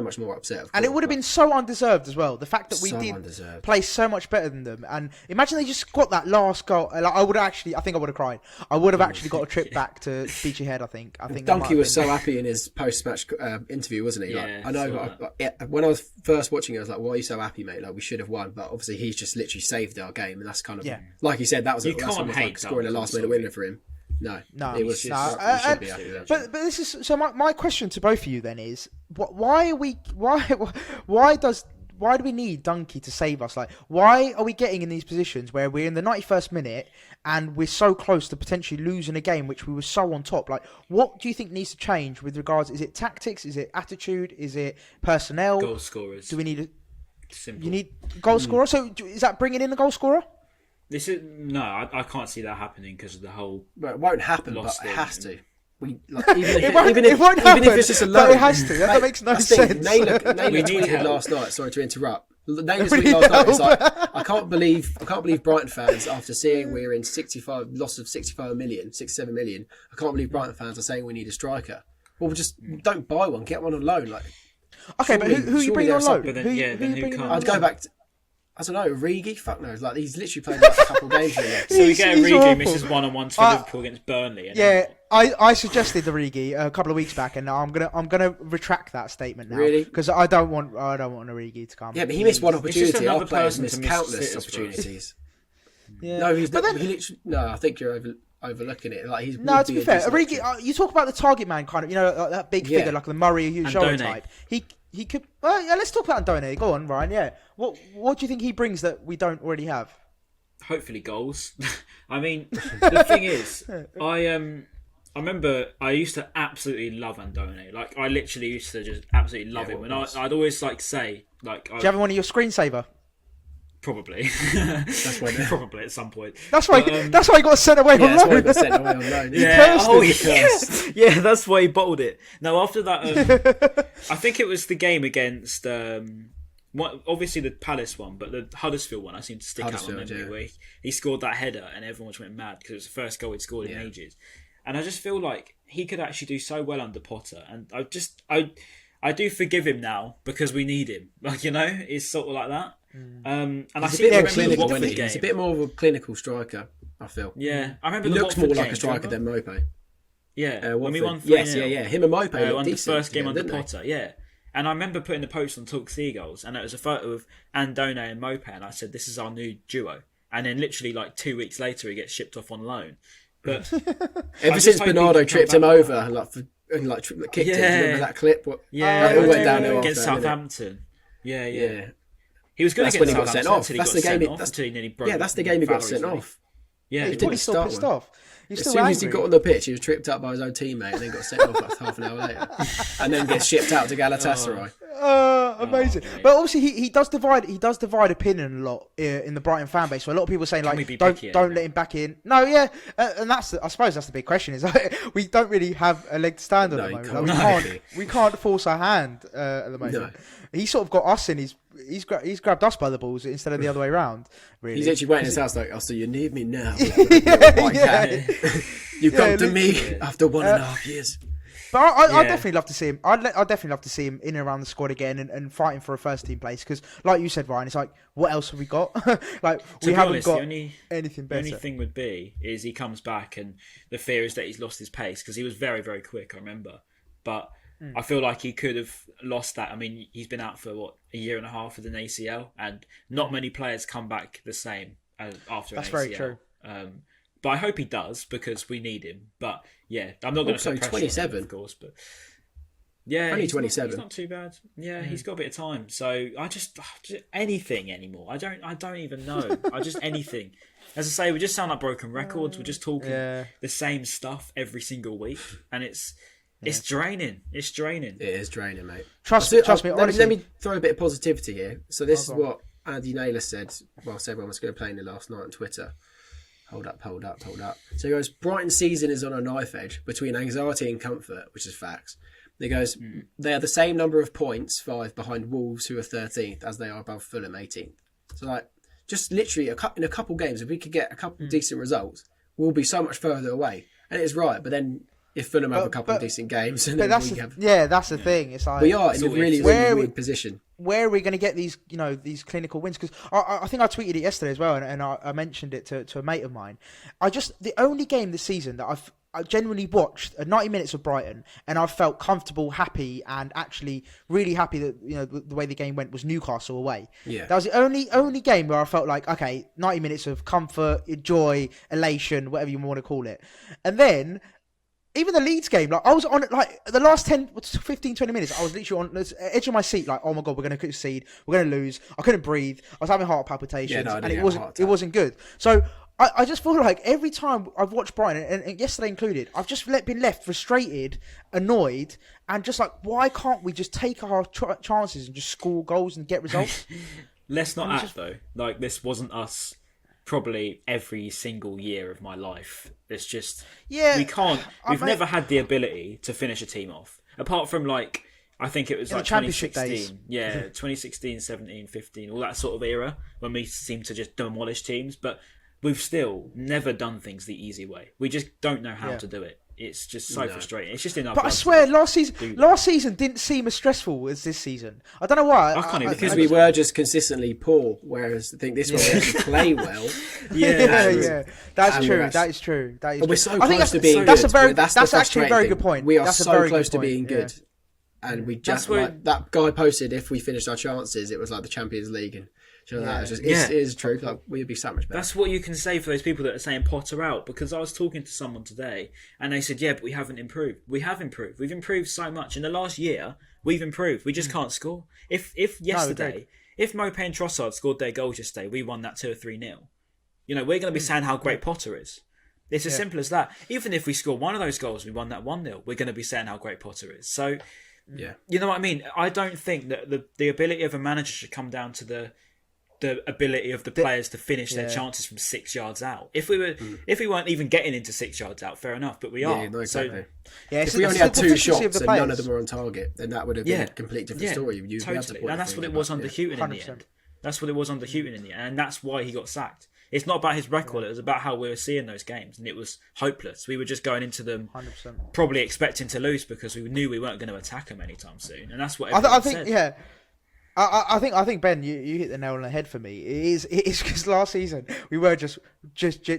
much more upset. And it would have been so undeserved as well. The fact that we did play so much better than them. And imagine they just got that last goal. Like, I think I would have cried. I would have actually got a trip back to Beachy Head, I think. Donkey was so happy in his post-match interview, wasn't he? Yeah, like, I know. When I was first watching it, I was like, why are you so happy, mate? Like, we should have won. But obviously, he's just literally saved our game. And that's kind of, like you said, that was like scoring a last-minute winner for him. No, it was. But this is so. My question to both of you then is, why do we need Donkey to save us? Like, why are we getting in these positions where we're in the 91st minute and we're so close to potentially losing a game which we were so on top? Like, what do you think needs to change with regards? Is it tactics? Is it attitude? Is it personnel? Goal scorers. Do we need Simple. You need goal scorer. So is that bringing in a goal scorer? I can't see that happening because of the whole. Well, it won't happen, but it has to. It won't happen, even if it's just a loan, but it has to. That makes no sense. Naylor tweeted last night. Sorry to interrupt. Naylor tweeted last night. It's like, I can't believe Brighton fans, after seeing we're in 67 million. I can't believe Brighton fans are saying we need a striker. Well, just don't buy one. Get one on loan. Like, okay, but who are you bringing on loan? I'd go back to, I don't know, Origi? Fuck no. Like, he's literally played like a couple games in there. So we get Origi, misses one-on-ones for Liverpool against Burnley. I suggested Origi a couple of weeks back, and I'm gonna retract that statement now. Really? Because I don't want Origi to come. Yeah, but he missed one opportunity. Our players missed countless opportunities. Yeah. No, I think you're overlooking it. Like, he's to be fair, Origi. You talk about the target man kind of, you know, like that big figure, like the Murray Hughes type. He could. Well, yeah, let's talk about Andone. Go on, Ryan. Yeah. What do you think he brings that we don't already have? Hopefully goals. I mean, the thing is, I remember I used to absolutely love Andone. Like, I literally used to just absolutely love him. And I'd always say, like, do you have one of your screensaver? Probably. That's why probably at some point. That's why. That's why he got sent away on loan. That's why he got sent away on loan. Yeah, that's why he bottled it. No, after that, I think it was the game against. Obviously the Palace one, but the Huddersfield one I seem to stick out on memory, where he scored that header and everyone just went mad because it was the first goal he'd scored in ages. And I just feel like he could actually do so well under Potter, and I do forgive him now because we need him. Like, you know, it's sort of like that. And I see he's a bit more of a clinical striker, I I feel. Yeah, I remember He the looks more Watford like a game, striker than remember? Mope. Yeah, when we won 3-0. Yes, yeah. Him and Mope on the decent first game together, under didn't they? Potter, yeah. And I remember putting the post on Talk Seagulls, and it was a photo of Andone and Mope, and I said, "This is our new duo." And then literally like 2 weeks later, he gets shipped off on loan. But Ever since Bernardo tripped him over and kicked him, remember that clip? Yeah, it all went downhill against after that, Southampton. Yeah. Yeah. He was good That's against when he got Southampton sent off. until he That's got the game. sent off until he nearly broke. Yeah, that's the game he got Valerie's sent leg. off. Yeah, He's didn't probably still start pissed one. off. He's As still soon angry. as he got on the pitch, he was tripped up by his own teammate and then got sent off like half an hour later, and then gets shipped out to Galatasaray. Amazing. Oh, But obviously he does divide opinion a lot in the Brighton fan base. So a lot of people are saying we like be don't picky let him back in. No, yeah, and I suppose that's the big question is like, we don't really have a leg to stand on No, at the you moment. can't. Like, we can't force our hand at the moment. No. He sort of got us in. He's grabbed us by the balls instead of the other way around. Really, He's actually waiting in his house like, "Oh, so you need me now? yeah. You come Yeah, to me literally. after 1.5 years." But I'd Yeah. definitely love to see him. I'd definitely love to see him in and around the squad again and fighting for a first team place. Because, like you said, Ryan, it's like, what else have we got? Like To we be haven't honest, got the only anything The only better. thing would be is he comes back and the fear is that he's lost his pace because he was very, very quick, I remember. But I feel like he could have lost that. I mean, he's been out for, a year and a half with an ACL and not many players come back the same after That's an ACL. very true. But I hope he does because we need him. But yeah, I'm not going to Also, put pressure on him, 27. of course. But yeah, Only he's 27. He's not too bad. Yeah, he's got a bit of time. So I just anything anymore. I don't even know. I just anything. As I say, we just sound like broken records. We're just talking the same stuff every single week, and it's draining. It's draining. It is draining, mate. Trust me. Honestly, Let me throw a bit of positivity here. So this is what Andy Naylor said whilst everyone was going to play in it last night on Twitter. Hold up. So he goes, Brighton's season is on a knife edge between anxiety and comfort, which is facts. He goes, they are the same number of points, 5 behind Wolves, who are 13th, as they are above Fulham, 18th. So like, just literally in a couple games, if we could get a couple of decent results, we'll be so much further away. And it's right, but then if Fulham have a couple of decent games, and but then that's that's the thing. It's like we are in a really weird position. Where are we going to get these, these clinical wins? Because I think I tweeted it yesterday as well, and I mentioned it to a mate of mine. The only game this season that I genuinely watched 90 minutes of Brighton, and I felt comfortable, happy, and actually really happy that the way the game went was Newcastle away. Yeah, that was the only game where I felt like, okay, 90 minutes of comfort, joy, elation, whatever you want to call it, and then. Even the Leeds game, like I was on like the last 15, 20 minutes, I was literally on the edge of my seat, like, oh my God, we're going to concede, we're going to lose. I couldn't breathe. I was having heart palpitations, and it wasn't good. So I just feel like every time I've watched Brighton, and yesterday included, I've just been left frustrated, annoyed, and just like, why can't we just take our chances and just score goals and get results? Let's not act though. Like this wasn't us. Probably every single year of my life. It's just we can't. We've never had the ability to finish a team off, apart from like I think it was like 2016, 2016, 17, 15, all that sort of era when we seemed to just demolish teams. But we've still never done things the easy way. We just don't know how to do it. It's just so frustrating. It's just in our But I blood swear, last season didn't seem as stressful as this season. I don't know why. I can't even because we were just consistently poor. Whereas I think this one we actually play well. Yeah. That's true. That is true. But we're so close to being good. That's actually a very good point. We are so close to being good, and we just that guy posted if we finished our chances, it was like the Champions League and. It is true. Like, we'd be so much better. That's what you can say for those people that are saying Potter out. Because I was talking to someone today, and they said, "Yeah, but we haven't improved. We have improved. We've improved so much in the last year. We've improved. We just can't score. If yesterday, if Mope and Trossard scored their goals yesterday, we won that 2 or 3-0. We're going to be saying how great Potter is. It's as simple as that. Even if we score one of those goals, we won that 1-0. We're going to be saying how great Potter is. So, you know what I mean. I don't think that the ability of a manager should come down to the ability of the players to finish their chances from 6 yards out. If we weren't even getting into 6 yards out, fair enough, but we are. Yeah, no, exactly. If we only had 2 shots and none of them were on target, then that would have been a completely different story. Totally. And that's what it was under Houghton in the end. That's what it was under Houghton in the end, and that's why he got sacked. It's not about his record, it was about how we were seeing those games, and it was hopeless. We were just going into them 100%. Probably expecting to lose because we knew we weren't going to attack them anytime soon, and that's what everyone said. I think Ben, you hit the nail on the head for me. It is because last season we were just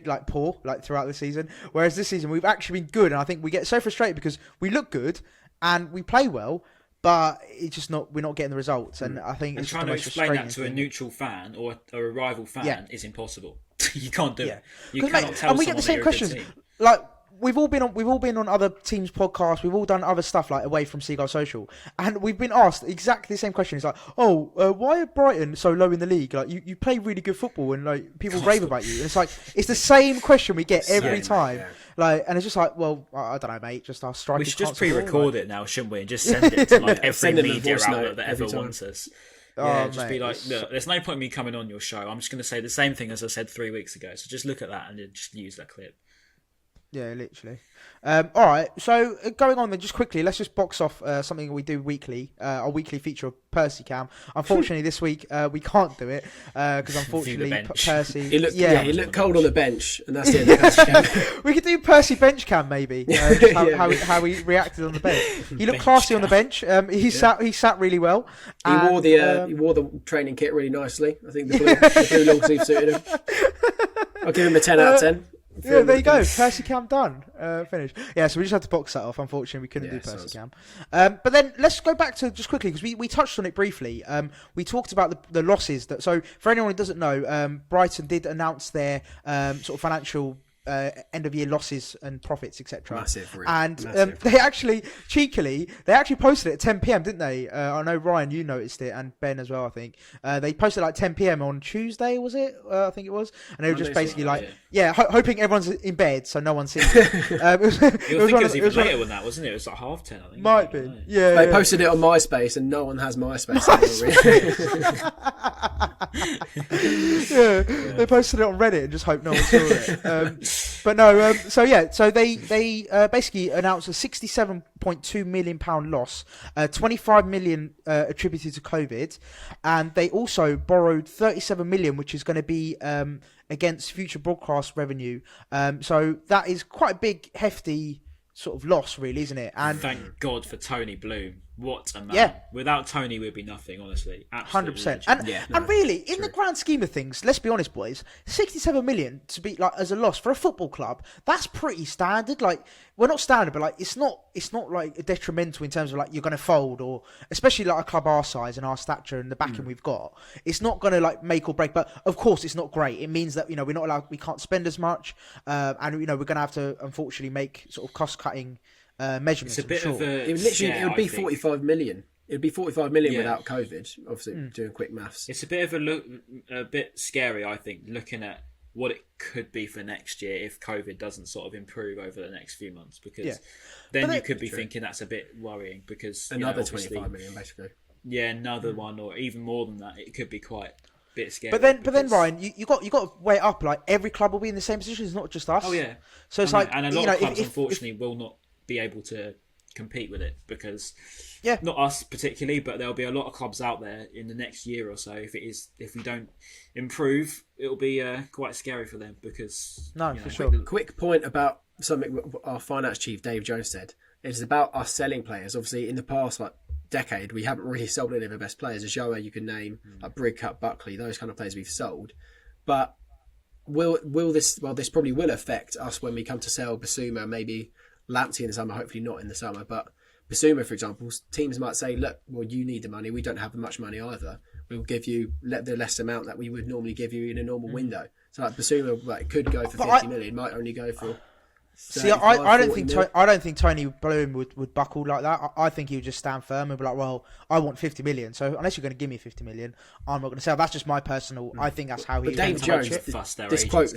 like poor like throughout the season, whereas this season we've actually been good, and I think we get so frustrated because we look good and we play well, but it's just we're not getting the results, and I think it's trying to explain that to a neutral fan or a rival fan is impossible. You can't do it. You cannot tell and we someone get the same that you're a good questions. team. Like we've all been on other teams' podcasts. We've all done other stuff like away from Seagulls Social, and we've been asked exactly the same question. It's like, why are Brighton so low in the league? Like you play really good football, and like people rave about you. And it's like it's the same question we get every time. Yeah. Like, and it's just like, well, I don't know, mate. Just our strikers. We should just pre-record it now, shouldn't we? And just send it to like every media outlet that ever wants us. Yeah, just be like, look, there's no point in me coming on your show. I'm just going to say the same thing as I said 3 weeks ago. So just look at that and just use that clip. Yeah, literally. All right, so going on then, just quickly, let's just box off something we do weekly, our weekly feature of Percy Cam. Unfortunately, this week we can't do it because unfortunately Percy... He looked cold on the bench, and that's it. We could do Percy bench cam maybe, just how he reacted on the bench. He looked classy on the bench. He sat really well. He wore the training kit really nicely. I think the blue long sleeve suited him. I'll give him a 10 out of 10. Yeah, there you go. Percy Cam done. Finished. Yeah, so we just had to box that off. Unfortunately, we couldn't do Percy Cam. But then let's go back to just quickly, because we touched on it briefly. We talked about the losses. So for anyone who doesn't know, Brighton did announce their sort of financial end of year losses and profits, etc. Massive, really. And they actually cheekily posted it at 10 p.m, didn't they? I know Ryan, you noticed it, and Ben as well. I think they posted like 10 p.m. on Tuesday, was it? I think it was, and they were just basically hoping everyone's in bed so no one sees it. It was even later than that, wasn't it? It was like 10:30, I think. Might be. Yeah. They posted it on MySpace, and no one has MySpace anymore. They posted it on Reddit and just hope no one saw it. But no, so they basically announced a £67.2 million loss, 25 million attributed to COVID, and they also borrowed 37 million, which is going to be against future broadcast revenue. So that is quite a big, hefty sort of loss, really, isn't it? And thank God for Tony Bloom. What a man! Yeah. Without Tony, we'd be nothing. Honestly, 100%. And really, in the grand scheme of things, let's be honest, boys. 67 million to be like as a loss for a football club, that's pretty standard. Like, we're not standard, but like it's not like detrimental in terms of like you're going to fold, or especially like a club our size and our stature and the backing we've got. It's not going to like make or break. But of course, it's not great. It means that we're not allowed. We can't spend as much, and we're going to have to unfortunately make sort of cost cutting measurements. It's a bit of a it would be 45 million. It would be 45 million without COVID. Obviously, doing quick maths. It's a bit of a bit scary, I think, looking at what it could be for next year if COVID doesn't sort of improve over the next few months, because then you could be thinking that's a bit worrying, because another 25 million basically. Yeah, another one, or even more than that. It could be quite a bit scary. But then Ryan, you got to weigh it up. Like every club will be in the same position. It's not just us. Oh yeah. So it's like, and a lot of clubs unfortunately will not be able to compete with it, because not us particularly, but there'll be a lot of clubs out there in the next year or so. If we don't improve, it'll be quite scary for them, because for sure. Quick point about something our finance chief Dave Jones said. It's about us selling players. Obviously, in the past decade, we haven't really sold any of our best players. Ajoa, you can name, like Brigcup, Buckley, those kind of players we've sold. But will this? Well, this probably will affect us when we come to sell Basuma, maybe Lamptey in the summer, hopefully not in the summer, but Basuma, for example, teams might say, look, well, you need the money, we don't have much money either, we'll give you the less amount that we would normally give you in a normal window. So like Basuma could go for 50 million, might only go for 35, I don't think Tony Bloom would buckle like that. I think he would just stand firm and be like, well, I want 50 million, so unless you're going to give me 50 million, I'm not going to sell. That's just my personal, I think that's how he would Dave Jones, this quote,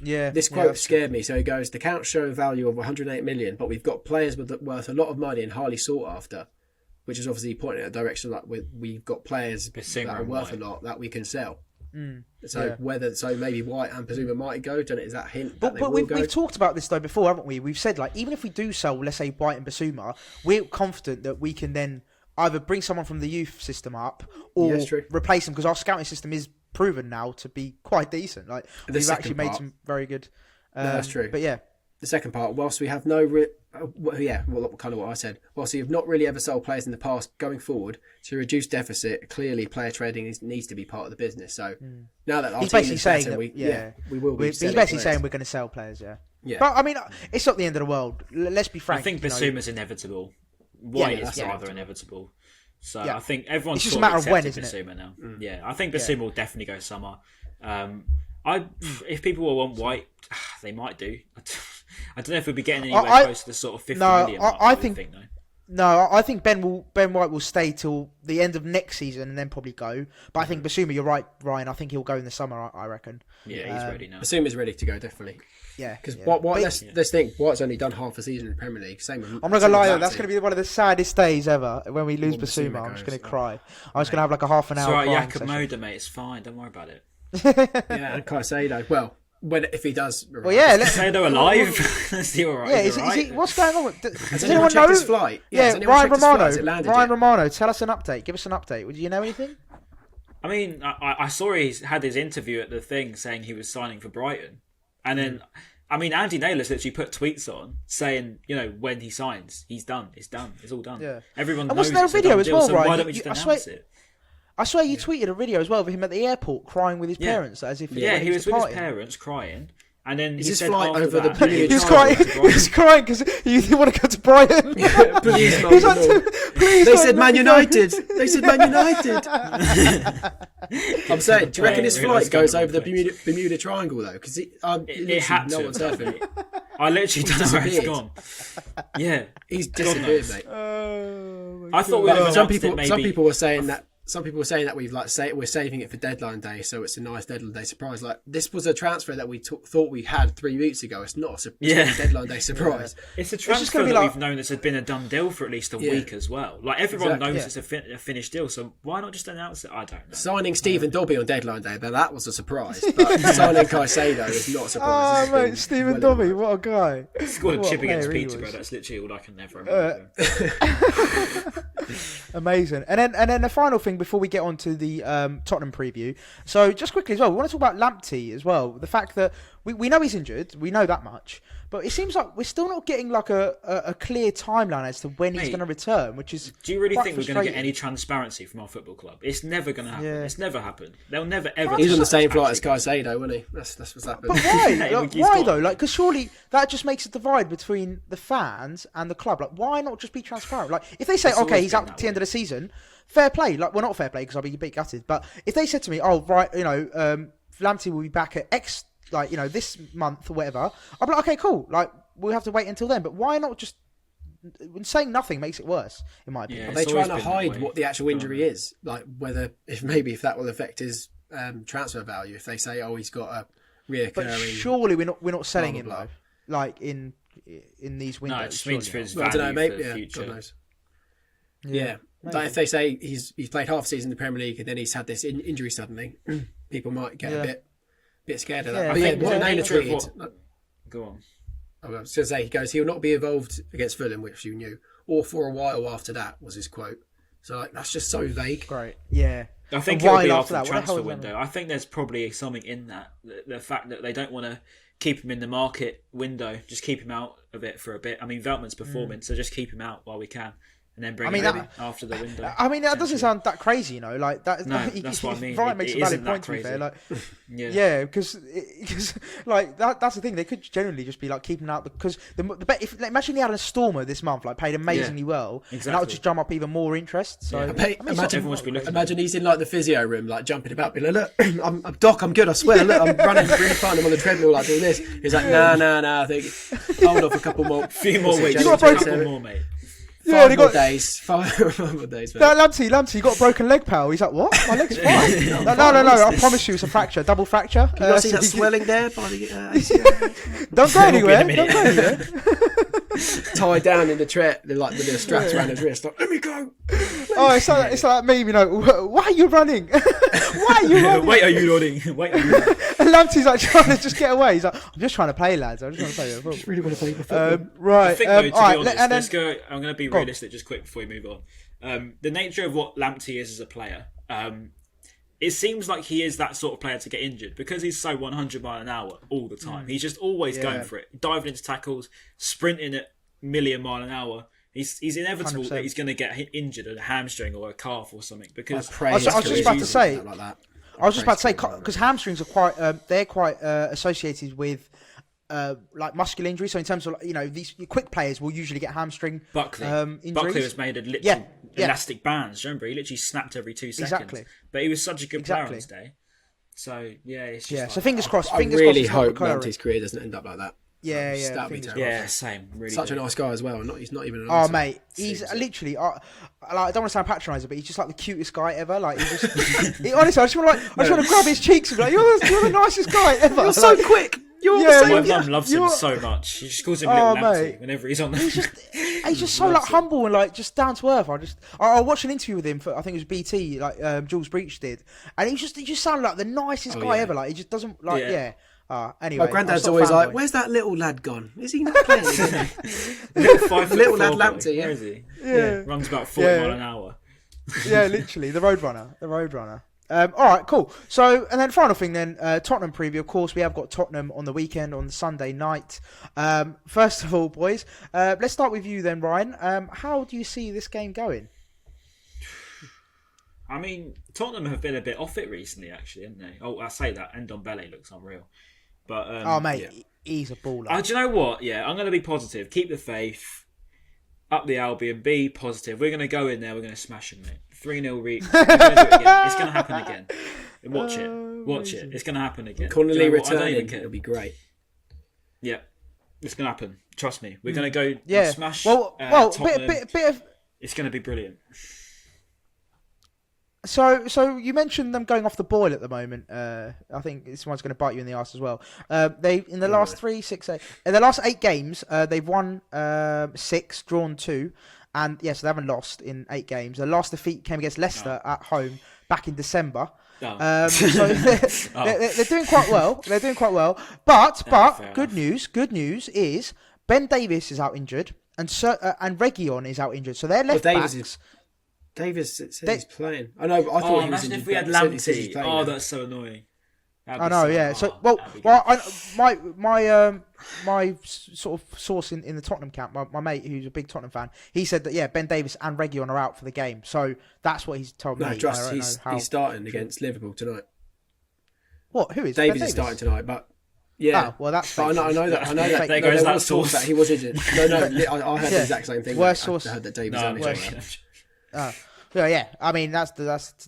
this quote scared me. So he goes, the accounts show a value of 108 million, but we've got players worth a lot of money and highly sought after, which is obviously pointing in a direction like we've got players that are worth a lot that we can sell. So maybe White and Basuma might go. Is that a hint? But we've talked about this though before, haven't we? We've said like even if we do sell, let's say White and Basuma, we're confident that we can then either bring someone from the youth system up or replace them, because our scouting system is proven now to be quite decent. Like we've actually made some very good. No, that's true. But yeah, the second part, whilst we have no kind of what I said. Well, so you've not really ever sold players in the past. Going forward, to reduce deficit, clearly player trading needs to be part of the business. So now that our He's team basically is saying better, that we will be. he's selling basically players. saying we're going to sell players. Yeah. Yeah. But I mean, it's not the end of the world. Let's be frank. I think you know. Bissouma's inevitable. White is that's rather inevitable. So Yeah. I think everyone's It's just sort a of matter of when, accepted isn't it? Bissouma now. Yeah, I think Bissouma will definitely go summer. If people will want White, they might do. I don't know if we'll be getting anywhere close to the sort of 50 million mark. I think though. No, I think Ben White will stay till the end of next season and then probably go. But I think Bissouma, you're right, Ryan. I think he'll go in the summer. I reckon. Yeah, he's ready now. Assuming ready to go, definitely. Yeah, Because yeah. White, let's think. White's only done half a season in the Premier League. Same with, I'm not gonna lie though, that's gonna be one of the saddest days ever when we lose When Bissouma. Bissouma I'm just goes, gonna cry. I'm just gonna have like a half an It's hour. alright, crying Jakob session. Moda, mate. It's fine. Don't worry about it. Yeah, and Caicedo. Well, if he does. Well, yeah. Say they're alive. Is he alright? Yeah, Is he is alright? he, what's going on? Has Does anyone anyone checked know? his flight? Yeah, has anyone Ryan checked his flight? Romano. Has it landed Ryan yet? Romano, tell us an update. Give us an update. Do you know anything? I mean, I saw he had his interview at the thing saying he was signing for Brighton. And then, I mean, Andy Naylor's literally put tweets on saying, when he signs, he's done. It's done. It's all done. Yeah. Everyone And knows wasn't there a it's video done as deal, well, so Ryan? why don't we just announce it? I swear you tweeted a video as well of him at the airport crying with his parents as if Yeah, he was with departing. his parents crying. And then he his said flight after over the that, Bermuda He was Triangle crying. to He was crying because he didn't want to go to Brighton. Please, He was like, please They don't said let Man me go." United. They said Man United. I'm saying, do you reckon his Yeah, flight that's goes kind over of the Bermuda Triangle though? Because it had no to. one's heard of him. I literally don't know where it's disappeared. gone. Yeah. He's God disappeared, knows. mate. Oh, I thought we But were some announced it maybe. some people were saying that. Some people were saying that we're saving it for deadline day, so it's a nice deadline day surprise. Like this was a transfer that we thought we had 3 weeks ago. It's not a deadline day surprise. It's a just transfer gonna be that like- we've known that's been a done deal for at least a week as well. Like everyone Exactly. knows it's a finished deal, so why not just announce it? I don't know. Signing Stephen Dobby on deadline day, but that was a surprise. But signing Caicedo is not a surprise. Oh, mate, Stephen well Dobby, what a guy. Scored a What chip against player he Peterborough. was. That's literally all I can never remember. Amazing. And then the final thing before we get on to the Tottenham preview. So just quickly as well, we want to talk about Lamptey as well. The fact that we know he's injured, we know that much, but it seems like we're still not getting like a clear timeline as to when he's Mate, going to return, which is Do you really quite think we're going to get frustrating. any transparency from our football club? It's never going to happen. Yeah. It's never happened. They'll never ever. He's on the same flight actually- as Caicedo, wasn't he? That's what's happened. But why? Yeah, Like, he's why gone. though? Like, because surely that just makes a divide between the fans and the club. Like, why not just be transparent? Like, if they say, It's okay, always he's been out that at the end way. of the season, fair play. Like, well, not fair play because I'll be a bit gutted. But if they said to me, oh, right, Lamptey will be back at X, like, this month or whatever, I'll be like, okay, cool. Like, we'll have to wait until then. But why not just saying nothing makes it worse, in my opinion. Yeah. Are they It's trying always to been that hide way. what the actual injury is? Like if that will affect his transfer value. If they say, oh, he's got a reoccurring. But surely we're not selling blah, him blah, though. Like in these windows. No, it just means for surely his Well, I value don't know, for maybe. the Yeah, future. God knows. not. Yeah. maybe. Like if they say he's played half a season in the Premier League and then he's had this injury suddenly, people might get a bit scared of that. Yeah, But yeah, I think what the Naylor nature of tweeted. Go on. I was going to say, he goes, he'll not be involved against Fulham, which you knew, or for a while after that, was his quote. So like, that's just so vague. Great. Yeah. I think And it'll why be after after that? the What the hell transfer is that window. I think there's probably something in that. The fact that they don't want to keep him in the market window, just keep him out of it for a bit. I mean, Veltman's performing, so just keep him out while we can. And then bring him in after the window. I mean, that doesn't sound that crazy, Like that. No, that's what I mean. Ryan makes It a valid isn't that point. To be fair, crazy. like, Yeah. because like that's the thing. They could generally just be like keeping out because imagine he had a stormer this month, like paid amazingly well, and that would exactly. just drum up even more interest. So Yeah. I mean, it's not- Everyone should be looking. Imagine he's in like the physio room, like jumping about, being like, "Look, I'm Doc, I'm good. I swear. Look, I'm running really fun. I'm on the treadmill, like doing this." He's like, "No. I think hold off a couple more, Few more weeks. You got a broken- couple more, mate. Yeah, they got Five more days. that Lamptey, you got a broken leg, pal. He's like, what? My leg's fine. no. I promise you, it's a fracture, double fracture. Can you see that so swelling there? By the, Don't go anywhere. It'll be in Don't a go minute. anywhere. tied down in the tread, like with the straps around his wrist. Like, let me go. Oh, it's like that meme, why are you running? Why are you running? Wait, are you running? Wait, are you running? And Lamptey's like trying to just get away. He's like, I'm just trying to play, lads. I'm just trying to play. Really want to play the football. Right. I think, though, to be all right, honest, and then, let's go. I'm going to be Go on. realistic just quick before we move on. The nature of what Lamptey is as a player, it seems like he is that sort of player to get injured because he's so 100 mile an hour all the time. He's just always going for it, diving into tackles, sprinting at million mile an hour, he's inevitable 100%. that he's going to get injured, a hamstring or a calf or something. Because I was just about to say, like that. I was just about to say, because hamstrings are quite, they're quite associated with like muscular injury. So in terms of, you know, these quick players will usually get hamstring injuries. Buckley was made of literal elastic bands. Remember, he literally snapped every 2 seconds. Exactly. But he was such a good player on his day. So yeah, it's just like, so fingers crossed. I really hope Lamptey's career doesn't end up like that. Yeah. That'd be terrible. Yeah, same. Really Such a nice guy as well. He's not even. Oh mate, he's literally. I don't want to sound patronising, but he's just like the cutest guy ever. Like, he just, honestly, I just want to grab his cheeks and be like, "You're the nicest guy ever." You're so quick. My mum loves him so much. She just calls him Little Lamptey whenever he's on. He's just so like humble and like just down to earth. I watched an interview with him for, I think it was BT, like Jules Breach did, and he just sounded like the nicest guy ever. Like, he just doesn't like anyway, my granddad's always like, "Where's that little lad gone? Is he not playing?" little lad Lamptey, where is he? Yeah, runs about 40 mile an hour. Yeah, literally the Roadrunner. All right, cool. So, and then final thing then, Tottenham preview. Of course, we have got Tottenham on the weekend on Sunday night. First of all, boys, let's start with you then, Ryan. How do you see this game going? I mean, Tottenham have been a bit off it recently, actually, haven't they? Oh, I say that, Ndombele looks unreal. But he's a baller. Do you know what? Yeah, I'm going to be positive. Keep the faith. Up the Albion. Be positive. We're going to go in there. We're going to smash them, mate. 3-0 reach. We're going to do it again. It's going to happen again. Watch it. It's going to happen again. Connolly returning. It'll be great. Yeah, it's going to happen. Trust me. We're going to go and smash. Tottenham. Bit of. It's going to be brilliant. So you mentioned them going off the boil at the moment. I think this one's going to bite you in the arse as well. They in the last 8 games, they've won 6, drawn 2, and yes, they haven't lost in 8 games. Their last defeat came against Leicester at home back in December. So they're doing quite well. But good news is Ben Davies is out injured, and Reguilon is out injured. So they're left backs. Davis says he's playing. I know, but I thought he was injured. Imagine if we had Lamptey. That's so annoying. I know, yeah. So, my sort of source in the Tottenham camp, my mate who's a big Tottenham fan, he said that Ben Davies and Reguilon are out for the game. So that's what he's told me. No, he's starting against Liverpool tonight. What? Who is Davies? Is starting tonight, but yeah. Oh, well, that's. But I know that. There goes that source. That he was injured. I heard the exact same thing. Worst source. I heard that Davies out. Yeah. I mean, that's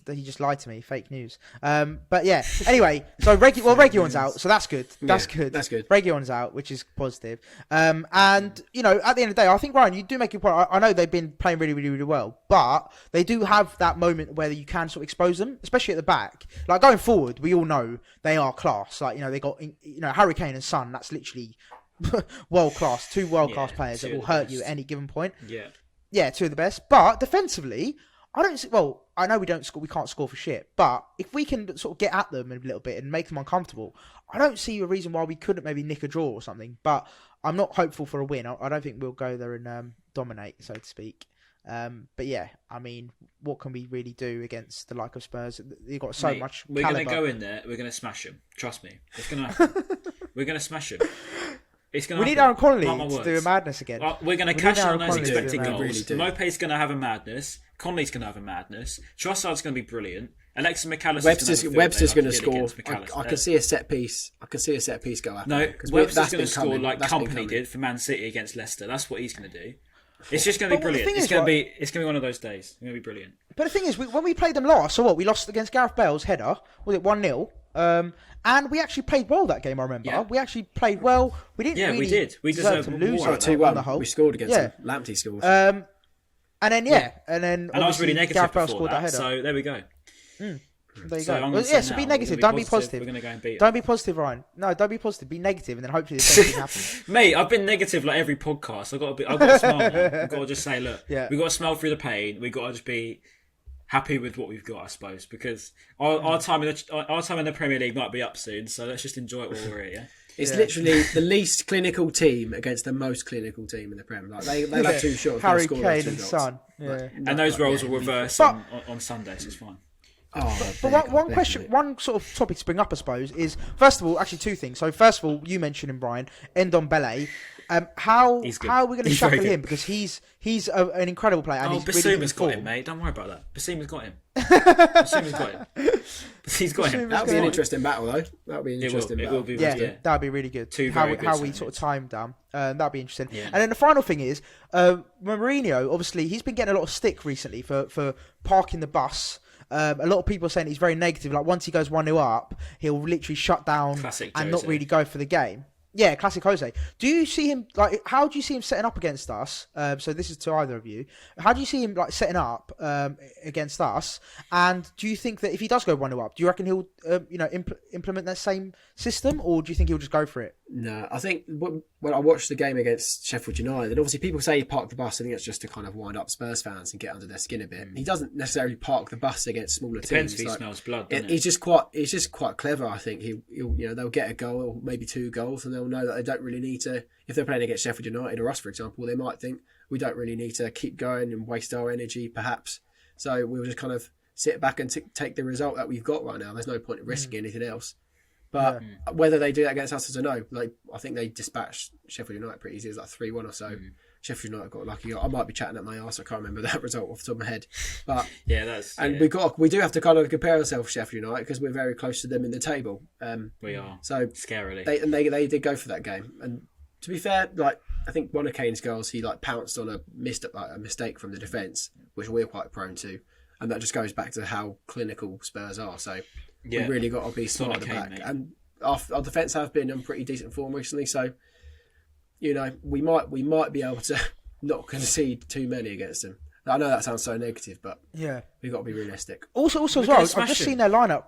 he just lied to me. Fake news. But yeah. Anyway, so Reguilon's out, so that's good. That's good. Reguilon's out, which is positive. And at the end of the day, I think Ryan, you do make a point. I know they've been playing really, really, really well, but they do have that moment where you can sort of expose them, especially at the back. Like going forward, we all know they are class. Like they got Harry Kane and Son. That's literally world class. 2 world class players that will hurt you at any given point. Yeah, 2 of the best. But defensively, I don't see. Well, I know we don't score. We can't score for shit. But if we can sort of get at them a little bit and make them uncomfortable, I don't see a reason why we couldn't maybe nick a draw or something. But I'm not hopeful for a win. I don't think we'll go there and dominate, so to speak. But yeah, I mean, what can we really do against the like of Spurs? You've got so much. We're going to go in there. We're going to smash them. Trust me, it's going to happen. We're going to smash them. We need Aaron Connolly to do a madness again. We're going to cash in on those expected goals. Mope's going to have a madness. Connolly's going to have a madness. Trossard's going to be brilliant. Alexis McAllister's Webster's going to score. I can see a set piece. Go after. No, Webster's going to score like Company did for Man City against Leicester. That's what he's going to do. It's just going to be brilliant. It's going to be one of those days. It's going to be brilliant. But the thing is, when we played them last, so what? We lost against Gareth Bale's header. Was it 1-0? And we actually played well that game, I remember. Yeah. We actually played well. We didn't really we did. We deserved to lose 2-1. We scored against them. Lamptey scored. And then I was really negative Gareth Bale before scored that header. So there we go. There you go. So be negative. Don't be positive. We're going to go and beat Don't be positive, Ryan. No, don't be positive. Be negative, and then hopefully the same thing happens. Mate, I've been negative like every podcast. I've got to smile. I've got to just say, look, we've got to smile through the pain. We've got to just be happy with what we've got, I suppose, because our time in the Premier League might be up soon. So let's just enjoy it while we're here. Yeah? It's literally the least clinical team against the most clinical team in the Premier. Like they'll have 2 shots. Harry Kane and Son. And those roles will reverse on Sunday, so it's fine. But one sort of topic to bring up, I suppose, is first of all, actually 2 things. So first of all, you mentioned him, Brian, Ndombele. He's good. how are we going to He's very shackle good. him, because he's an incredible player and he's really good Basuma's in got form. him, mate. Don't worry about that. Basuma's got him. Basuma's got him. He's got him. That'll be an Fine. interesting battle, though. That'll be an interesting It battle. will be. Yeah, that'd be really good. Two How very good we signings. sort of time down. That'd be interesting. Yeah. And then the final thing is, Mourinho. Obviously, he's been getting a lot of stick recently for parking the bus. A lot of people are saying he's very negative. Like once he goes 1-0 up, he'll literally shut down Classic and not Jose. really go for the game. Yeah, classic Jose. Do you see him how do you see him setting up against us? So this is to either of you. How do you see him setting up against us? And do you think that if he does go 1-0 up, do you reckon he'll implement that same system, or do you think he'll just go for it? No, I think when I watched the game against Sheffield United, and obviously people say he parked the bus. I think it's just to kind of wind up Spurs fans and get under their skin a bit. He doesn't necessarily park the bus against smaller Depends teams. if he smells blood. He's just quite clever. I think he'll they'll get a goal or maybe 2 goals, and they'll know that they don't really need to. If they're playing against Sheffield United or us, for example, they might think we don't really need to keep going and waste our energy, perhaps. So we'll just kind of sit back and take the result that we've got right now. There's no point in risking anything else. But whether they do that against us, I don't know. I think they dispatched Sheffield United pretty easy. It was 3-1 or so. Sheffield United got lucky. I might be chatting at my arse. I can't remember that result off the top of my head. But we do have to kind of compare ourselves to Sheffield United because we're very close to them in the table. We are. So scarily. They did go for that game. And to be fair, I think one of Kane's goals, he pounced on a mistake from the defence, which we're quite prone to, and that just goes back to how clinical Spurs are. So. We really got to be smart at the back. And our defence have been in pretty decent form recently, so we might be able to not concede too many against them. I know that sounds so negative, but we've got to be realistic. Also as well, I've just seen their lineup.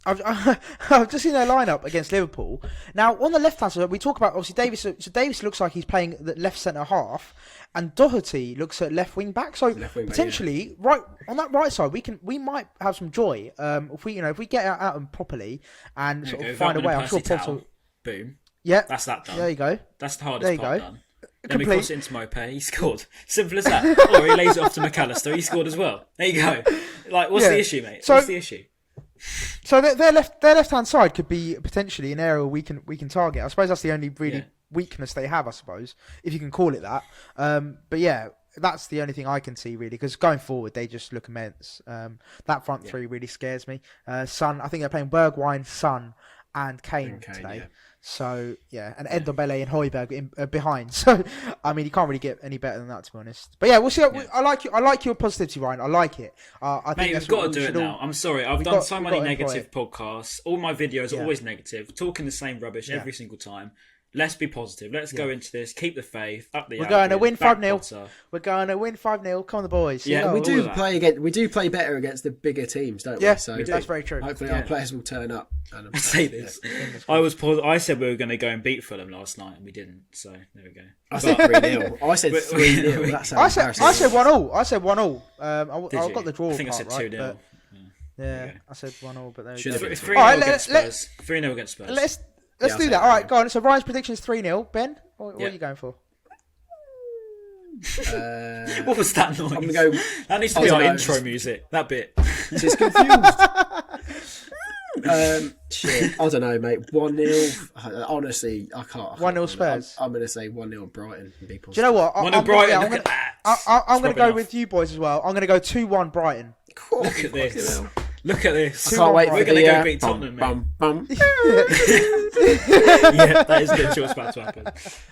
I've just seen their lineup against Liverpool. Now, on the left-hand side, we talk about, obviously, Davis. So Davis looks like he's playing the left centre-half, and Doherty looks at left wing-back. So potentially, right on that right side, we might have some joy if we get out them properly and sort of find a way. I'm sure Potter. Boom. Yeah, that's that done. There you go. That's the hardest part done. Then Complete. we cross it into Mopé, he scored. Simple as that. Or he lays it off to McAllister, he scored as well. There you go. What's the issue, mate? What's the issue? So their left-hand side could be potentially an area we can target. I suppose that's the only really weakness they have, I suppose, if you can call it that. But yeah, that's the only thing I can see really, because going forward they just look immense. That front three really scares me. Son, I think they're playing Bergwijn, Son, and Kane today. Yeah. So and Ndombele and Højbjerg behind. So I mean, you can't really get any better than that, to be honest. But yeah, we'll see. I like your positivity, Ryan. I like it. I think we've got to do it now. I'm sorry, I've done so many negative podcasts. All my videos are always negative, talking the same rubbish every single time. Let's be positive. Let's go into this. Keep the faith. Up the. We're going to win 5-0. We're going to win 5-0. Come on, the boys. Yeah, we do play against. We do play better against the bigger teams, don't we? Yeah, so that's very true. Hopefully, our players will turn up. I say this. I said we were going to go and beat Fulham last night, and we didn't. So there we go. I said 3-0. I said 3-0. That's I said 1-0. I said 1-0. I got the draw. I think I said 2-0. Yeah, I said 1-0, but there we go. 3-0 against Spurs. 3-0 against Spurs. Let's do that. All right, go on. So Ryan's prediction is 3-0. Ben, what are you going for? What was that noise? I'm gonna go. That needs to be our intro music. That bit. She's confused. Shit. I don't know, mate. 1-0. Honestly, I can't. 1-0 Spurs. I'm going to say 1-0 Brighton. Do you know what? 1-0 Brighton. I'm going to go with you boys as well. I'm going to go 2-1 Brighton. Look at this. Look at this. I can't wait We're going to go beat Tottenham, mate. Yeah, that is literally what's about to happen.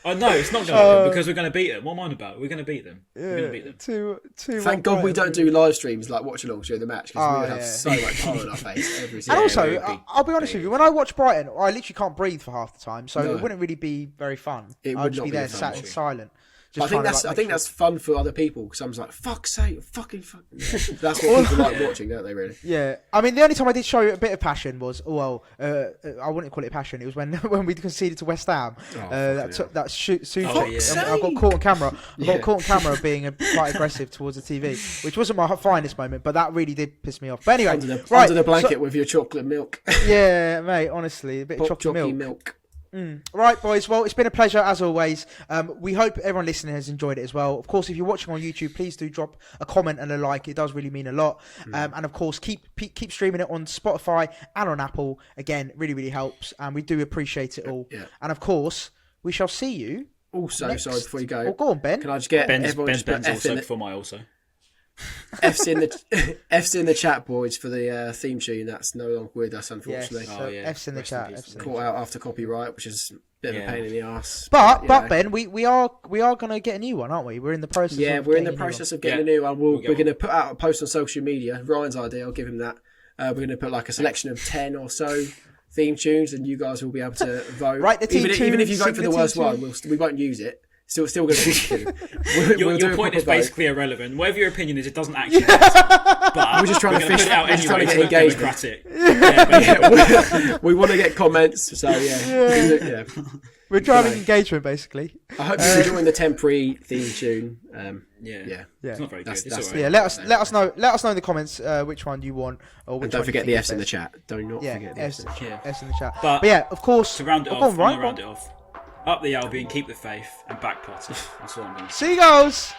Oh no, it's not going to happen because we're going to beat them. What am I on about? We're going to beat them. We're going to beat them. 2-1. Thank God we don't do live streams like watch-alongs during the match, because we would have so much tar on our face every single. And also, I'll be honest with you, when I watch Brighton, I literally can't breathe for half the time, so it wouldn't really be very fun. I'd just be there sat silent. I think that's fun for other people, because I'm like, fuck's sake, fucking fuck. Yeah. That's what people like watching, don't they? Really? Yeah. I mean, the only time I did show a bit of passion was, I wouldn't call it passion. It was when we conceded to West Ham. That shoot. I got caught on camera. I got caught on camera being quite aggressive towards the TV, which wasn't my finest moment, but that really did piss me off. But anyway, under the blanket with your chocolate milk. Yeah, mate. Honestly, a bit of chocolate milk. Right, boys. Well, it's been a pleasure as always. We hope everyone listening has enjoyed it as well. Of course, if you're watching on YouTube, please do drop a comment and a like. It does really mean a lot. And of course, keep streaming it on Spotify and on Apple. Again, really, really helps, and we do appreciate it all. Yeah. And of course, we shall see you Also, Next. sorry, before you go, Go on, Ben. can I just get everyone Ben's just put F also in the, before my also. F's in the chat, boys, for the theme tune. That's no longer with us, unfortunately. Yes, so F's in the Rest in chat. peace. F's in the Caught out after copyright, which is a bit of a pain in the ass. But you know. Ben, we are going to get a new one, aren't we? We're in the process. Yeah, we're in the process of getting a new one. We're going to put out a post on social media. Ryan's idea, I'll give him that. We're going to put like a selection of 10 or so theme tunes, and you guys will be able to vote. Write the team even if you tune, vote for the sing the worst team one, we won't use it. Still going to be Your point is basically irrelevant. Whatever your opinion is, it doesn't actually matter. But we're just trying to put it out we're just trying to anyway. get It's engagement. democratic. we want to get comments, so yeah. We're driving engagement, basically. I hope you're enjoying the temporary theme tune. Yeah. It's not very good. It's That's all right. Yeah, let us know in the comments which one you want, or which And don't one forget you the think F's is in the best. chat. Do not forget the F's in the chat. F's in the chat. But But yeah, of course. To round it go off, on, Ryan, round it off. Up the Albion, keep the faith, and back Potter. That's all I'm going to say. Seagulls!